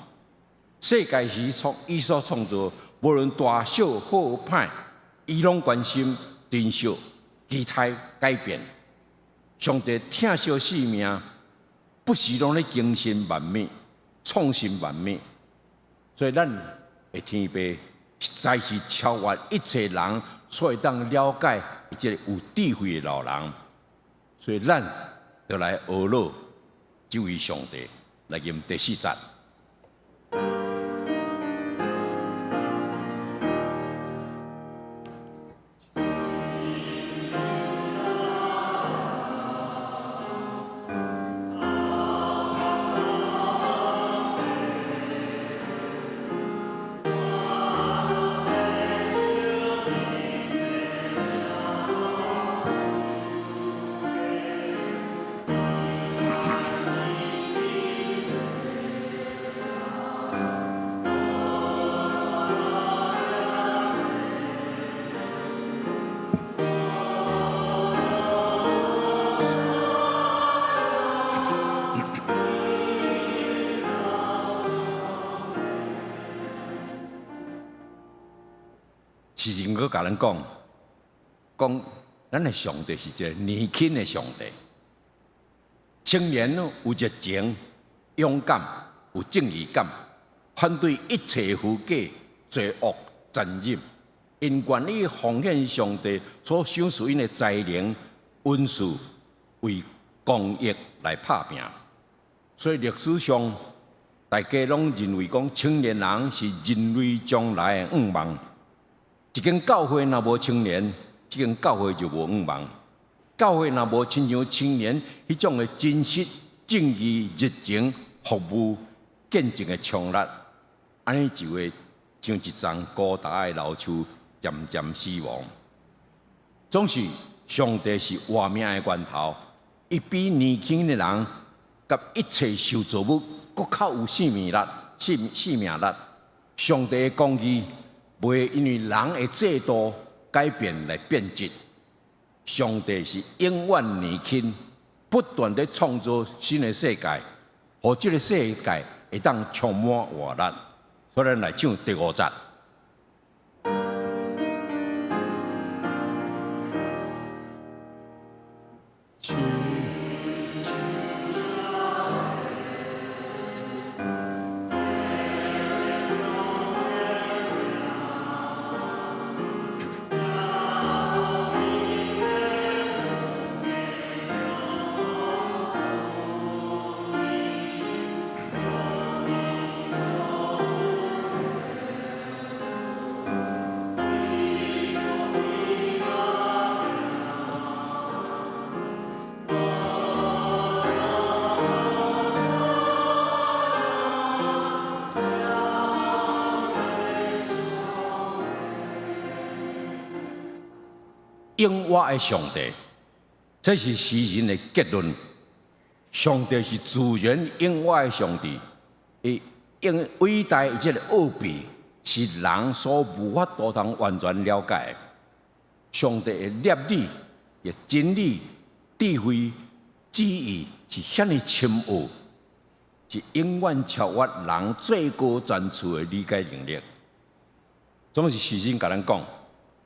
世界是伊所创造，无论大小好歹，伊拢关心、珍惜、期待改变。上帝疼惜生命，不时拢咧更新万美、创新万美。所以咱的天父实在是超越一切人所会当了解即个有智慧的老人。所以咱就来学乐这位上帝，来吟第4节。时时搁甲咱讲，咱的上帝是一个年轻的上帝，青年有热情、勇敢、有正义感，反对一切虚假、罪恶、残忍，因愿意奉献上帝所赏赐因的才能、恩赐，为公益来拍拼。所以历史上，大家拢认为讲青年人是人类将来的愿望。一间教会若无青年，这间教会就无愿望。教会若无亲像青年迄种的真实、正义、热情、服务、见证的冲力，安尼就会像一丛高大的老树，渐渐死亡。总是上帝是活命的源头，伊比年轻的人甲一切受造物搁较有生命力。上帝的公义袂因为人的制度改变来变质。上帝是永远年轻，不断地创造新的世界，互这个世界会当充满活力。所以咱来唱第5节。永活的上帝，这是诗人的结论。上帝是自然永活的上帝，伊伟大的这个奥秘是人所无法度通完全了解的。上帝的律理、的真理、智慧、旨意是遐尼深奥，是永远超越人最高层次的理解能力。总是诗人甲咱讲。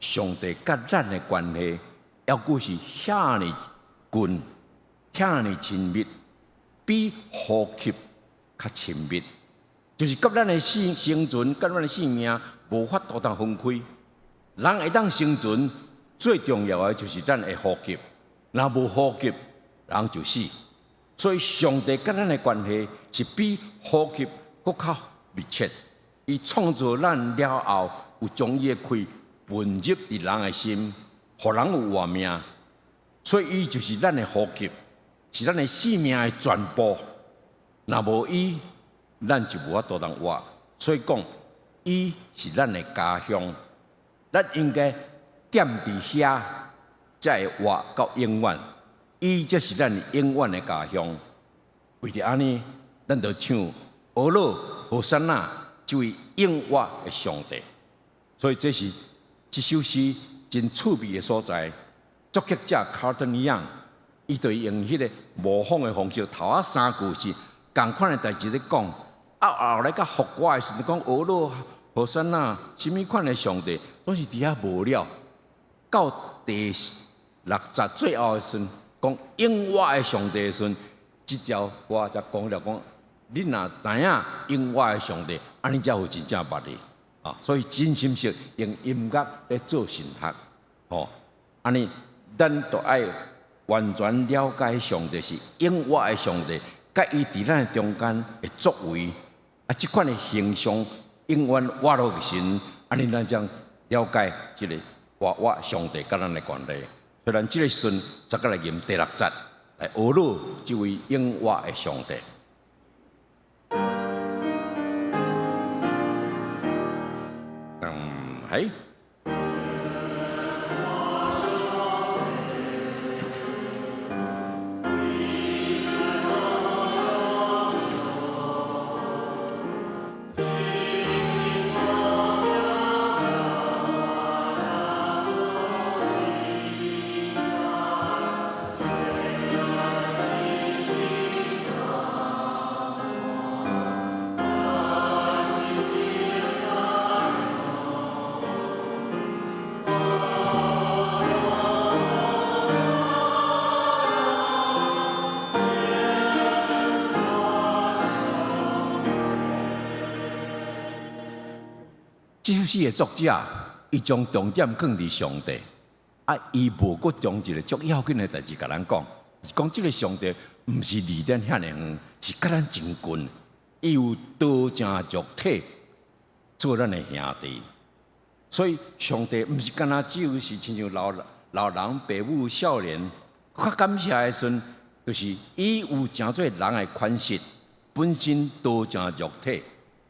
上帝甲咱的关系，要果是遐尼近、遐尼亲密，比呼吸较亲密，就是甲咱的生存、甲咱的性命无法度通分开。人会当生存，最重要的就是咱的呼吸，若无呼吸，人就死。所以上帝甲咱的关系是比呼吸搁较密切。伊创造咱了后，有将伊的气混入伫人的心，互人有活命，所以伊就是咱的呼吸，是咱的生命的全部。若无伊，咱就无法度通活。所以讲，伊是咱的家乡，咱应该踮伫遐，才会活到永远。伊才是咱永远的家乡。为着安尼，咱就唱俄罗和珊娜这位永活的上帝。所以这是。这首诗真趣味的所在，作曲者卡尔顿一样，伊就用迄个模仿的方式，头仔3句是同款的代志咧讲，后来甲复活的时阵讲俄罗何珊娜，什么款的上帝，拢是伫遐无了。到第6节最后的时阵，讲永活的上帝的时阵，这条我才讲了讲，恁若知影永活的上帝，安尼才有真正捌你。所以真心是用音乐来做神学，安尼咱都爱完全了解上帝是永活的上帝，甲伊伫咱中间的作为，这款的形象永远活落去神，安尼咱将了解这个活上帝甲咱的关系。所以咱这个时阵，再来吟第6节，来学录这位永活的上帝。嘿。这首诗的作者，伊将重点放伫上帝，伊无搁将一个足要紧的代志甲咱讲，是讲这个上帝毋是离咱遐尼远，是甲咱真近，伊有道成肉体做咱的兄弟。所以上帝毋是干那只有是亲像老人、父母、少年，较感谢的时阵，就是伊有诚做人的款式，本身道成肉体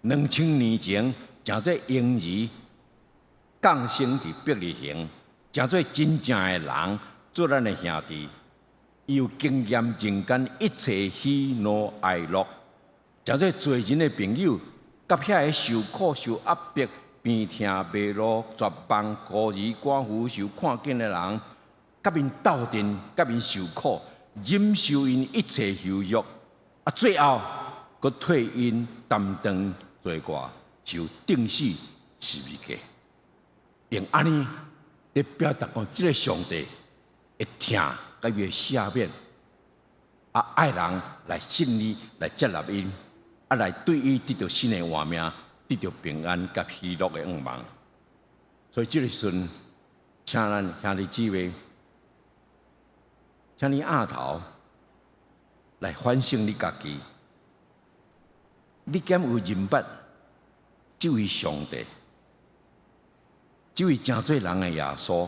，2000年前。诚做婴儿降生伫伯利恒，诚做真正的人，做咱的兄弟。伊有经验人间一切喜怒哀乐，诚做做人的朋友，甲遐个受苦受压迫、边听马路绝望孤儿寡妇受看见的人，甲因斗阵，甲因受苦，忍受因一切羞辱，啊，最后佮替因担当罪过，受定死十字架，用安尼来表达讲，即个上帝会听，甲伊会赦免，啊，爱人来信你，来接纳因，啊，来对伊得到新的活命，得到平安甲喜乐的愿望。所以即个时阵，请咱兄弟姊妹，请你压头来反省你家己，你敢有认捌这位上帝？这位真做人的耶稣，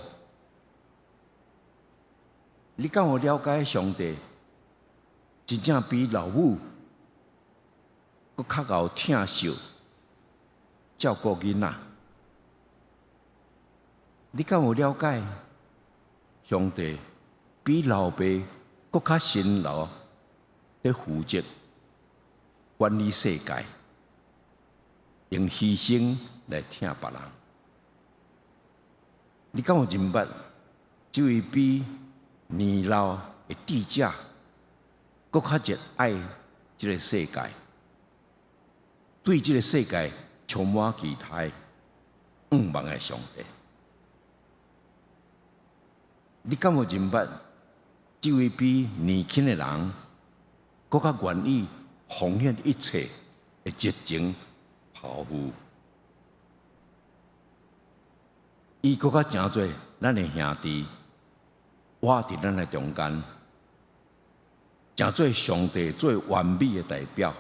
你敢有了解上帝？真正比老母佫较贤疼惜照顾囡仔？你敢有了解上帝比老爸佫较辛劳咧负责管理世界，用牺牲来疼别人？你敢有认捌这位比年老的智者佫较热爱这个世界，对这个世界充满期待、愿望的上帝？你敢有认捌这位比年轻的人佫较愿意奉献一切的热情抱负？伊佫较诚做咱的兄弟，活伫咱的中间，诚做上帝最完美的代表，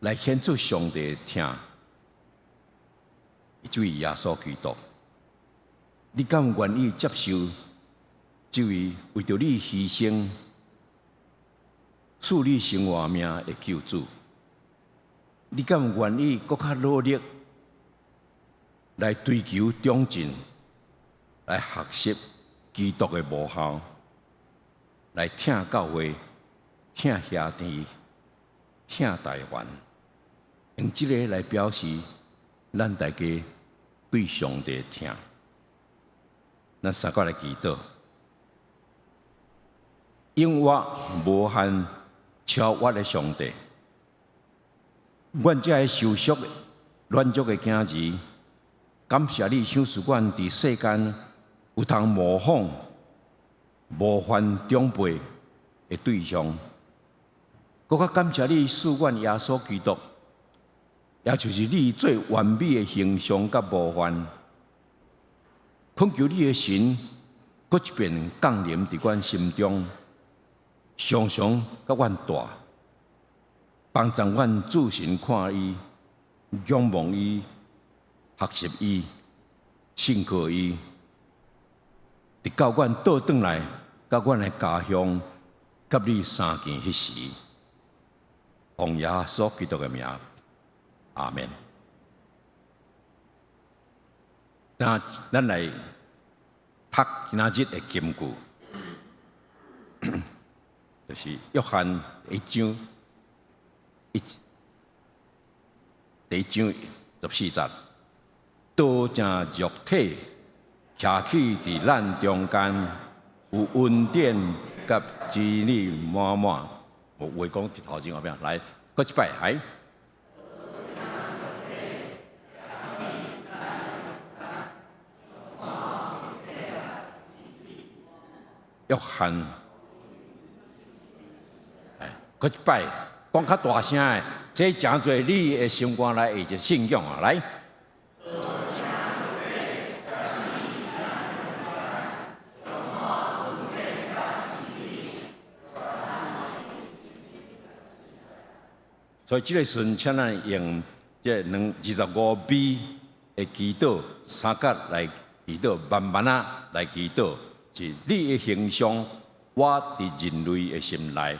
来显出上帝的疼。这位耶稣基督，你敢有愿意接受这位为着你牺牲、赐你生活命的救主？你敢有愿意佫较努力来追求长进，来学习基督的无效，来疼教会、疼兄弟、疼台湾，用这个来表示咱大家对上帝的疼。咱三个来祈祷，永活无限超越的上帝，阮这个受伤软弱的囝儿，感谢你赏赐阮伫世间有通模仿、模范长辈的对象，更较感谢你赐阮耶稣基督，也就是你最完美的形象甲模范。恳求你的神，搁一遍降临伫阮心中，常常甲阮大，帮助阮自信看伊、仰望伊、学习伊、信靠伊，直到阮倒转来，甲阮的家乡，甲你相见迄时，奉耶稣基督的名，阿门。咱来读今仔日的金句，就是约翰第一章14节，道成肉体，徛起伫咱中间，有恩典甲真理满满。我话讲一头前后边，来，搁一摆，来。约翰，搁一摆，讲较大声的，这诚侪你的心肝内会一信仰啊！来，所以这个时阵，请咱用这25米的祈祷三角来祈祷，慢慢啊来祈祷。是你的形象，我伫人类的心内。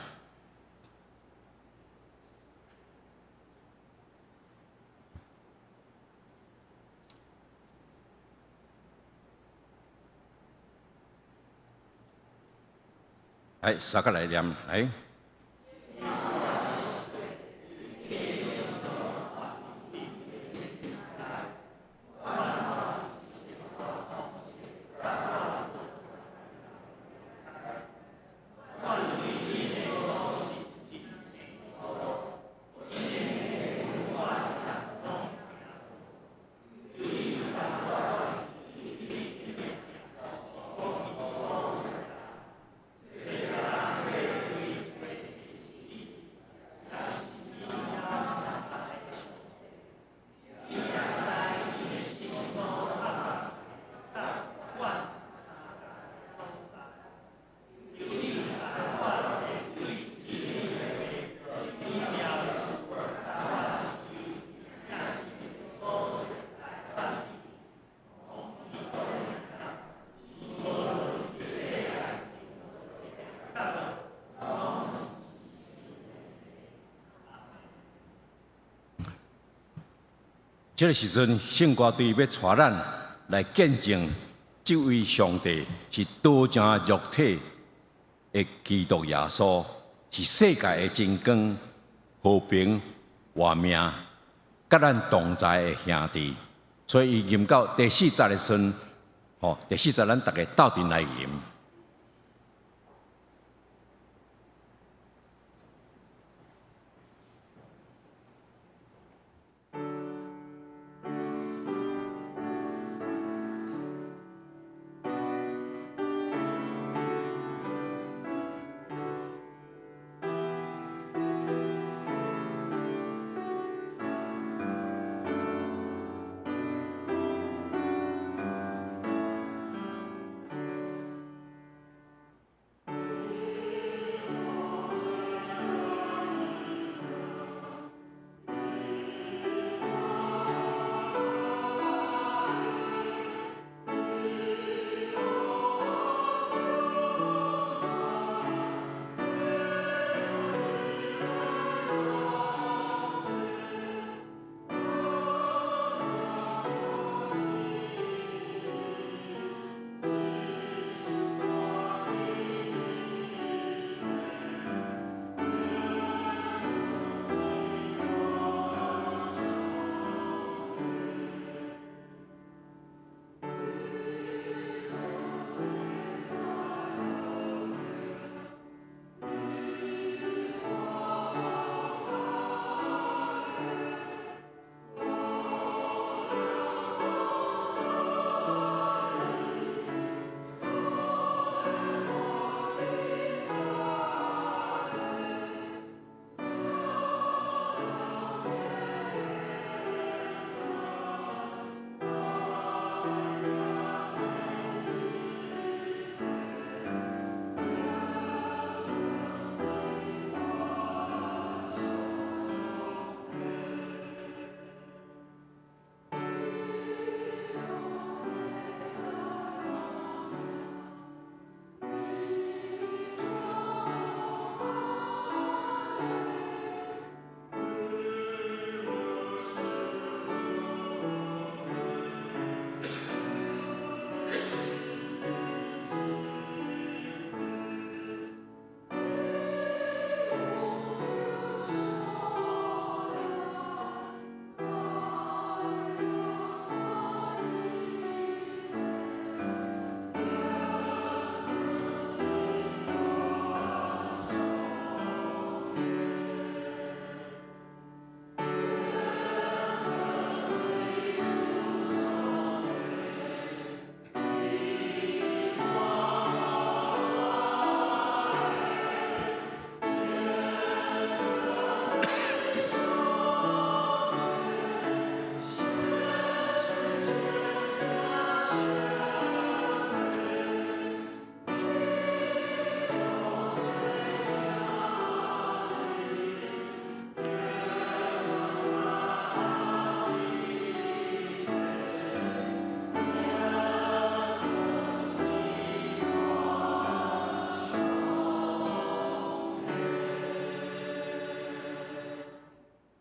来，三个来念，来。这个时阵，圣歌队要带咱来见证这位上帝是多正肉体的基督耶稣，是世界的真光、和平、活命，甲咱同在的兄弟。所以，伊吟到第4节的时阵，第4节咱大家斗阵来吟。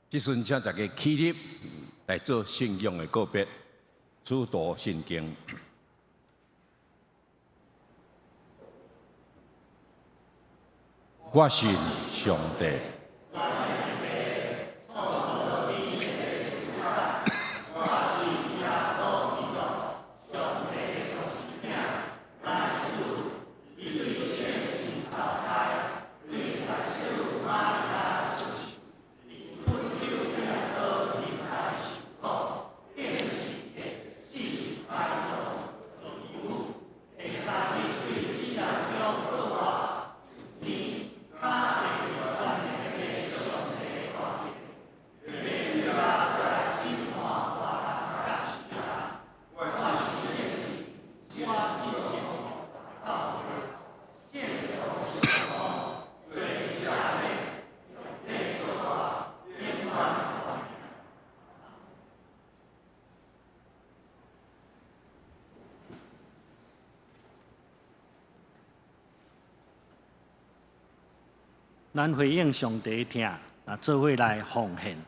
即阵，请大家起立来做信仰的告别，主导圣经。我信上帝。咱回应上帝的听，做伙来奉献。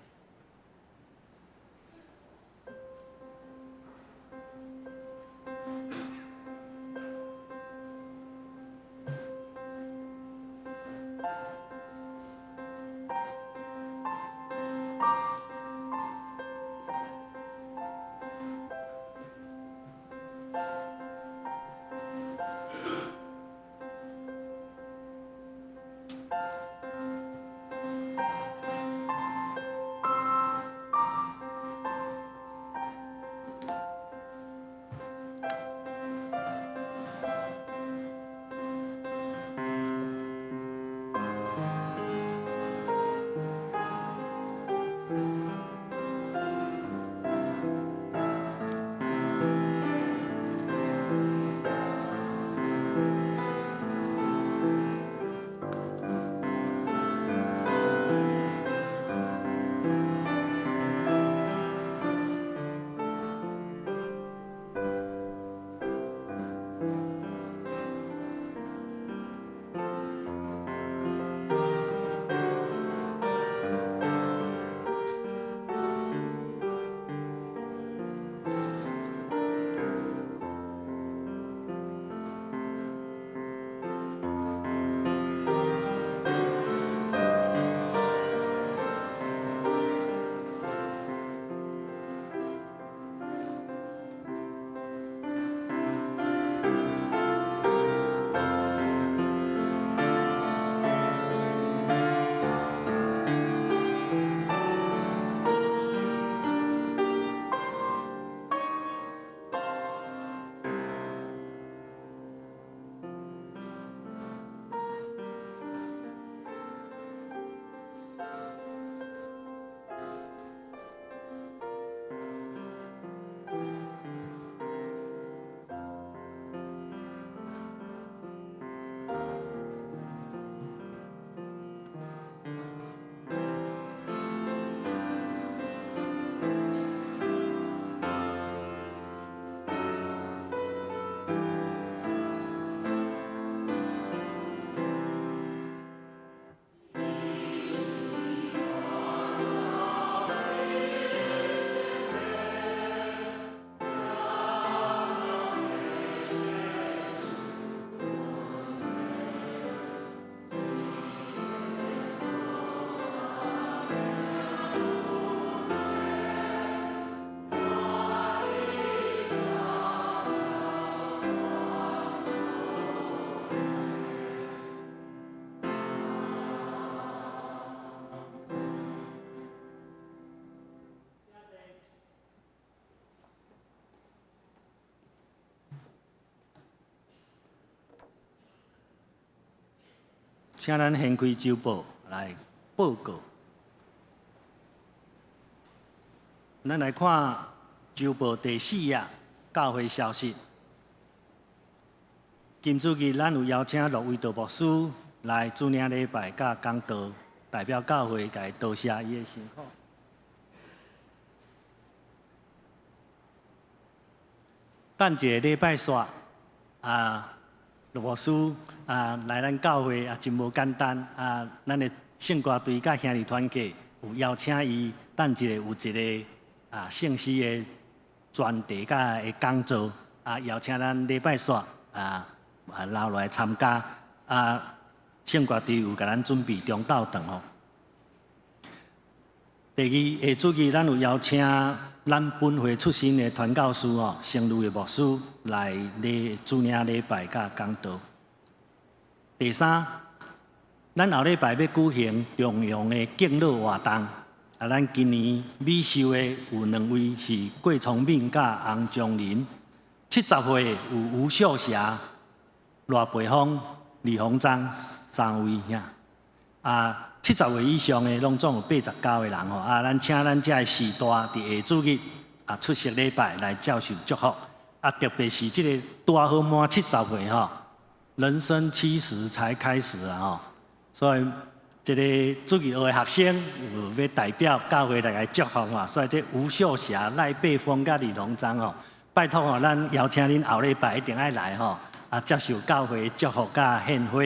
请咱掀开周报来报告。咱来看周报第4页教会消息。今主日咱有邀请陆伟道牧师来主领礼拜甲讲道，代表教会甲伊道谢伊的辛苦。等一个礼拜煞陆牧师来咱教会真无简单咱的圣歌队甲兄弟团契有邀请伊，等一个有一个圣诗的专题甲的讲座邀请咱礼拜煞留来参加圣歌队有甲咱准备中昼顿吼。第二下主日咱有邀请咱本会出身的传教士圣路的牧师来主领礼拜甲讲道。第三，咱后礼拜要举行重阳的敬老活动咱今年美寿的有2位是郭聪敏甲洪章林，70岁有吴秀霞、罗培峰、李鸿章3位70岁以上的拢总有89个人咱请咱这时代伫下主日出席礼拜来接受祝福特别是这个大好满70岁人生70才开始所以这个主日学的学生有要代表教会来祝福所以这吴秀霞、赖贝峰甲李鸿章拜托咱邀请恁后礼拜一定要来接受教会的祝福甲献花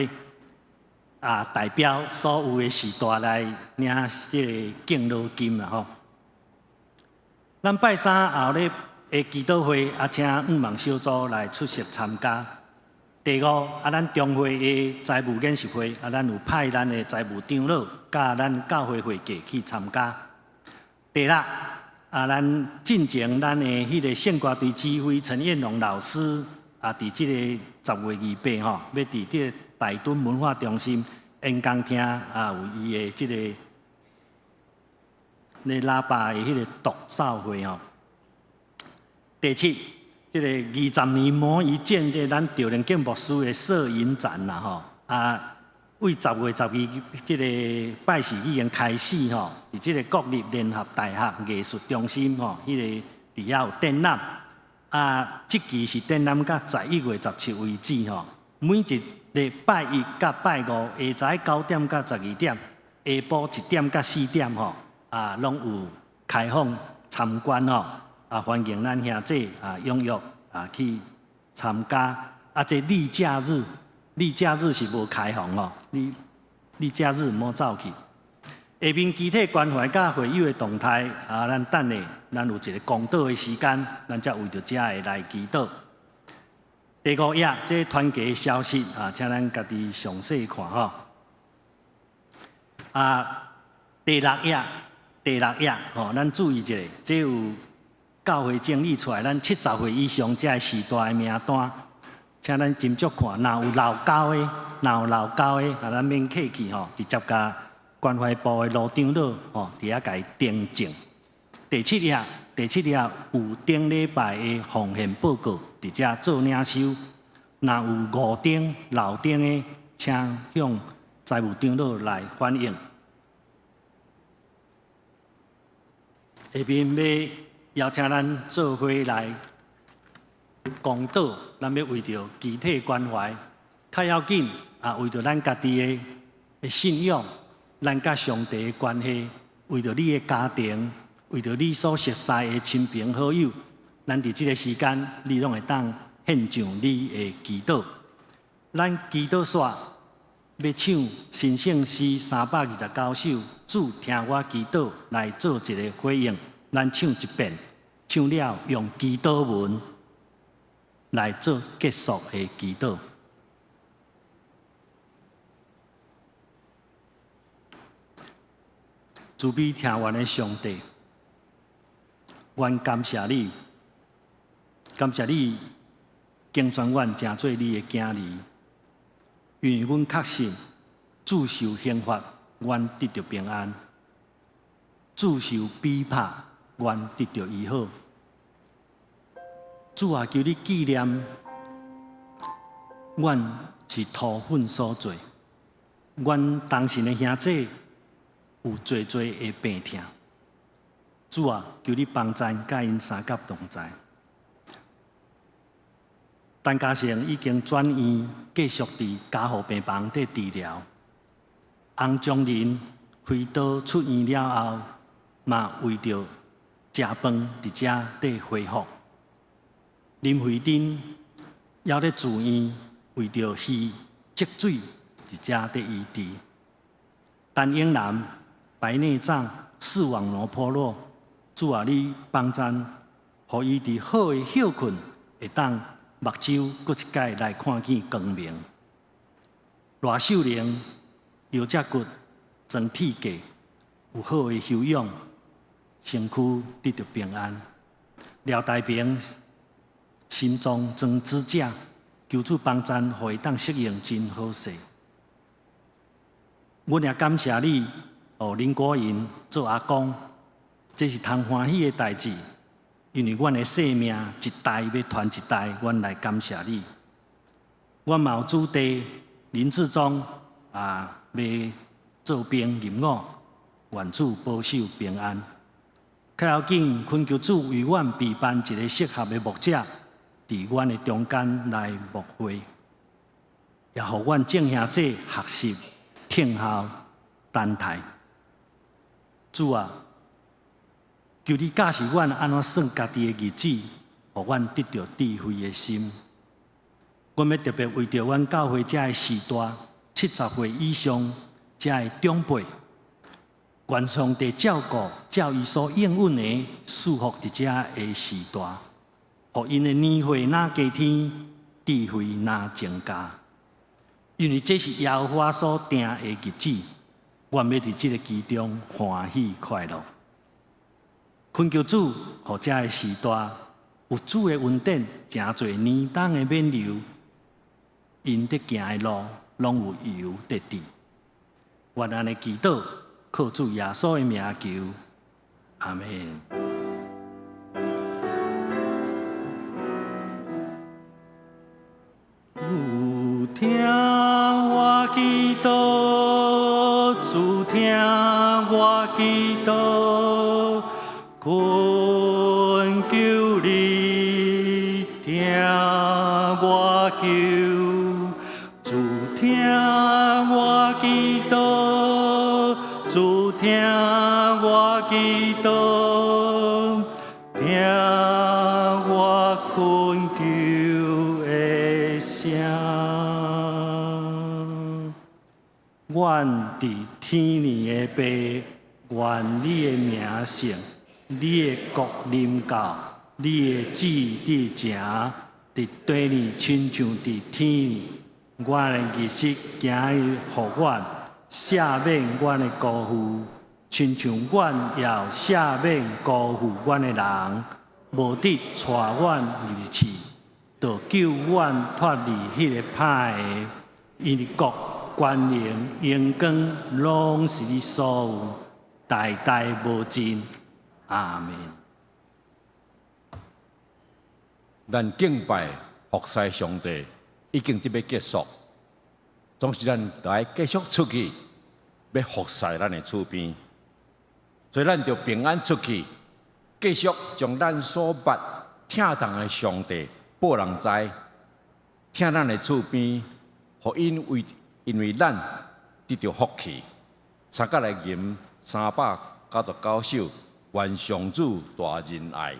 代表所有的时代来领这个敬老金咱拜三后日的祈祷会请5万小组来出席参加。第5咱中会的财务演习会咱有派咱的财务长老甲咱教会会计去参加。第6咱进前咱的迄个圣歌队指挥陈彦龙老师伫即个10月28要伫即个大墩文化中心演讲厅有伊的即个喇叭的迄个独奏会第7，即个20年魔一见，即咱赵连健牧师的摄影展为10月12即个拜四已经开始伫即个国立联合大学艺术中心迄个伫遐有展览即期是展览到11月17为止每一礼拜1甲拜5下晝9點到12點，下晡1點到4點攏有開放參觀歡迎咱兄弟踴躍去參加這例假日是無開放例假日唔好走去。下面具體關懷甲會友的動態咱等下咱有一個公道的時間，咱才為着這個來祈禱。第5頁這團契的消息請咱家己詳細看第6頁咱注意一下，這有教會整理出來，咱70歲以上這時代的名單，請咱斟酌看，若有老交的，咱免客氣直接甲關懷部的羅長老佇遐甲伊訂正。第7頁有頂禮拜的奉獻報告，佇遮做領收。若有5頂、6頂的，請向財務長老來反映。下面要邀請咱做伙來公道，咱要為着集體關懷，較要緊為着咱家己的信仰，咱甲上帝的關係，為着你的家庭，為着你所熟悉的親朋好友，咱佇這個時間，你攏會當獻上你的祈禱。咱祈禱煞要唱新聖詩329首，主聽我祈禱來做一個回應。咱唱一遍，唱了用祈禱文來做結束的祈禱。慈悲聽願的上帝，阮感謝你，競選阮成做你的囝兒，因為阮確信主受刑罰，阮得到平安；主受逼迫，阮得到醫好。主啊，求你紀念，阮是土粉所做，阮当时的兄弟有侪的病痛，主啊，求你帮咱甲因三甲同在。陈嘉诚已经转院，继续伫加护病房伫治疗。洪将仁开刀出院了后，嘛为着食饭伫遮伫恢复。林慧珍还咧住院，为着肺积水伫遮伫医治。陈英男白内障视网膜脱落，主啊，你帮咱，互伊伫好诶休困，会当目睭搁一摆来看见光明。赖秀玲腰脊骨全体架，有好诶休养，身躯得到平安。廖大平心脏装支架，求主帮咱，互伊当适应真好势。阮也感谢你，林国银做阿公，这是通欢喜的代志。因为阮的生命一代要传一代，阮来感谢你。阮嘛有子弟林志忠要做兵入伍，愿主保守平安。较要紧，恳求主为阮备办一个适合的牧者，伫阮的中间来牧会，也互阮众兄弟学习听候等待。主啊，求你教示阮安怎算家己的日子，互阮得到智慧的心。阮要特别为着阮教会遮的时代，70岁以上遮的长辈，愿上帝照顾，照伊所应允的祝福伫遮的时代，互因的年岁哪加添，智慧哪增加。因为这是耶和华所定的日子，阮要伫这个其中欢喜快乐。恳求主，互遮个时代有主的恩典，诚侪年冬的免流，因得行的路拢有油得滴。愿安尼祈祷，靠主耶稣的名求，阿门。有听我祈祷，主听我祈祷，恳求你听我求，主听我祈祷，主听我祈祷，听我恳求的声。愿伫天年的爸，愿你的名圣，你的国临到，你的旨意伫城，伫地里亲像伫天里。阮的日息今日互阮赦免阮的辜负，亲像阮也赦免辜负阮的人，无得带阮入去，就救阮脱离迄个歹的，因为国、权能、荣光，拢是你所有，代代无尽。阿门。咱敬拜服侍上帝已经伫要结束，总是咱得爱继续出去，要服侍咱的厝边，所以咱就平安出去，继续将咱所捌听懂的上帝报人知，听咱的厝边，互因为咱得到福气，参加来吟399首，愿上主大仁爱，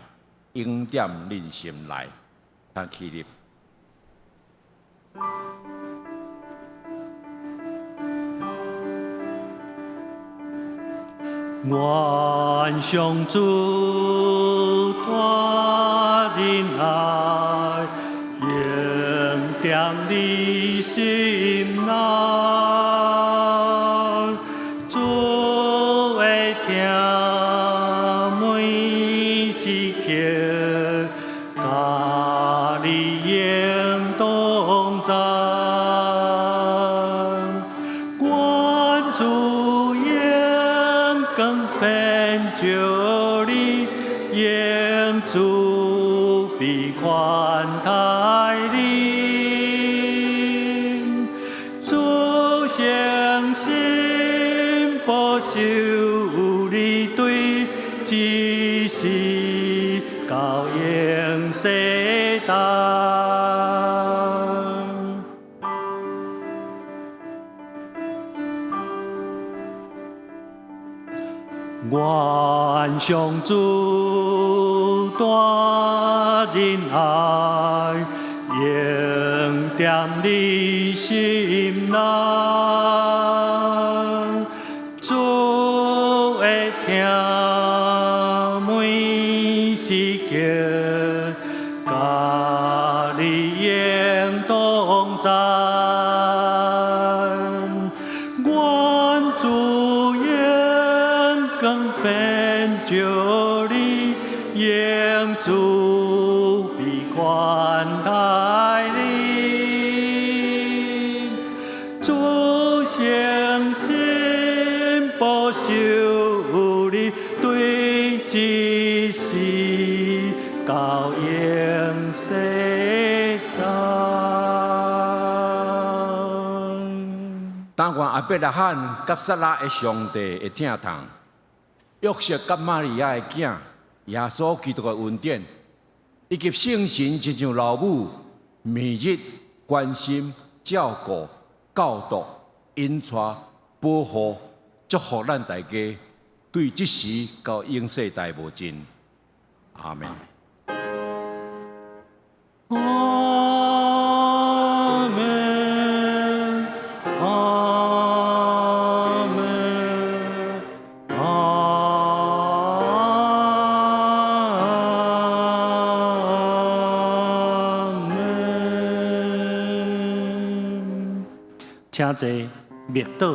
永点恁心内，咱起立。愿上主大仁爱，永点你心内。主会听每时刻，甲你应同在。愿主眼光变照你，愿主必宽待你。主先你对一世到永世代。愿上主大仁爱，永踮你心内。主会听每时刻，甲你应同在。愿主眼光变照你，永主必款待你。主诚心保守你，对一世到永世代。但愿阿伯拉罕甲撒拉的上帝会听痛，约瑟甲玛利亚的囝耶稣基督的恩典，以及圣神亲像老母每日关心、照顾、教导、引带、保护、祝福咱大家，对即时到永世代无尽。阿门。阿门，阿门，阿门。请坐，灭倒。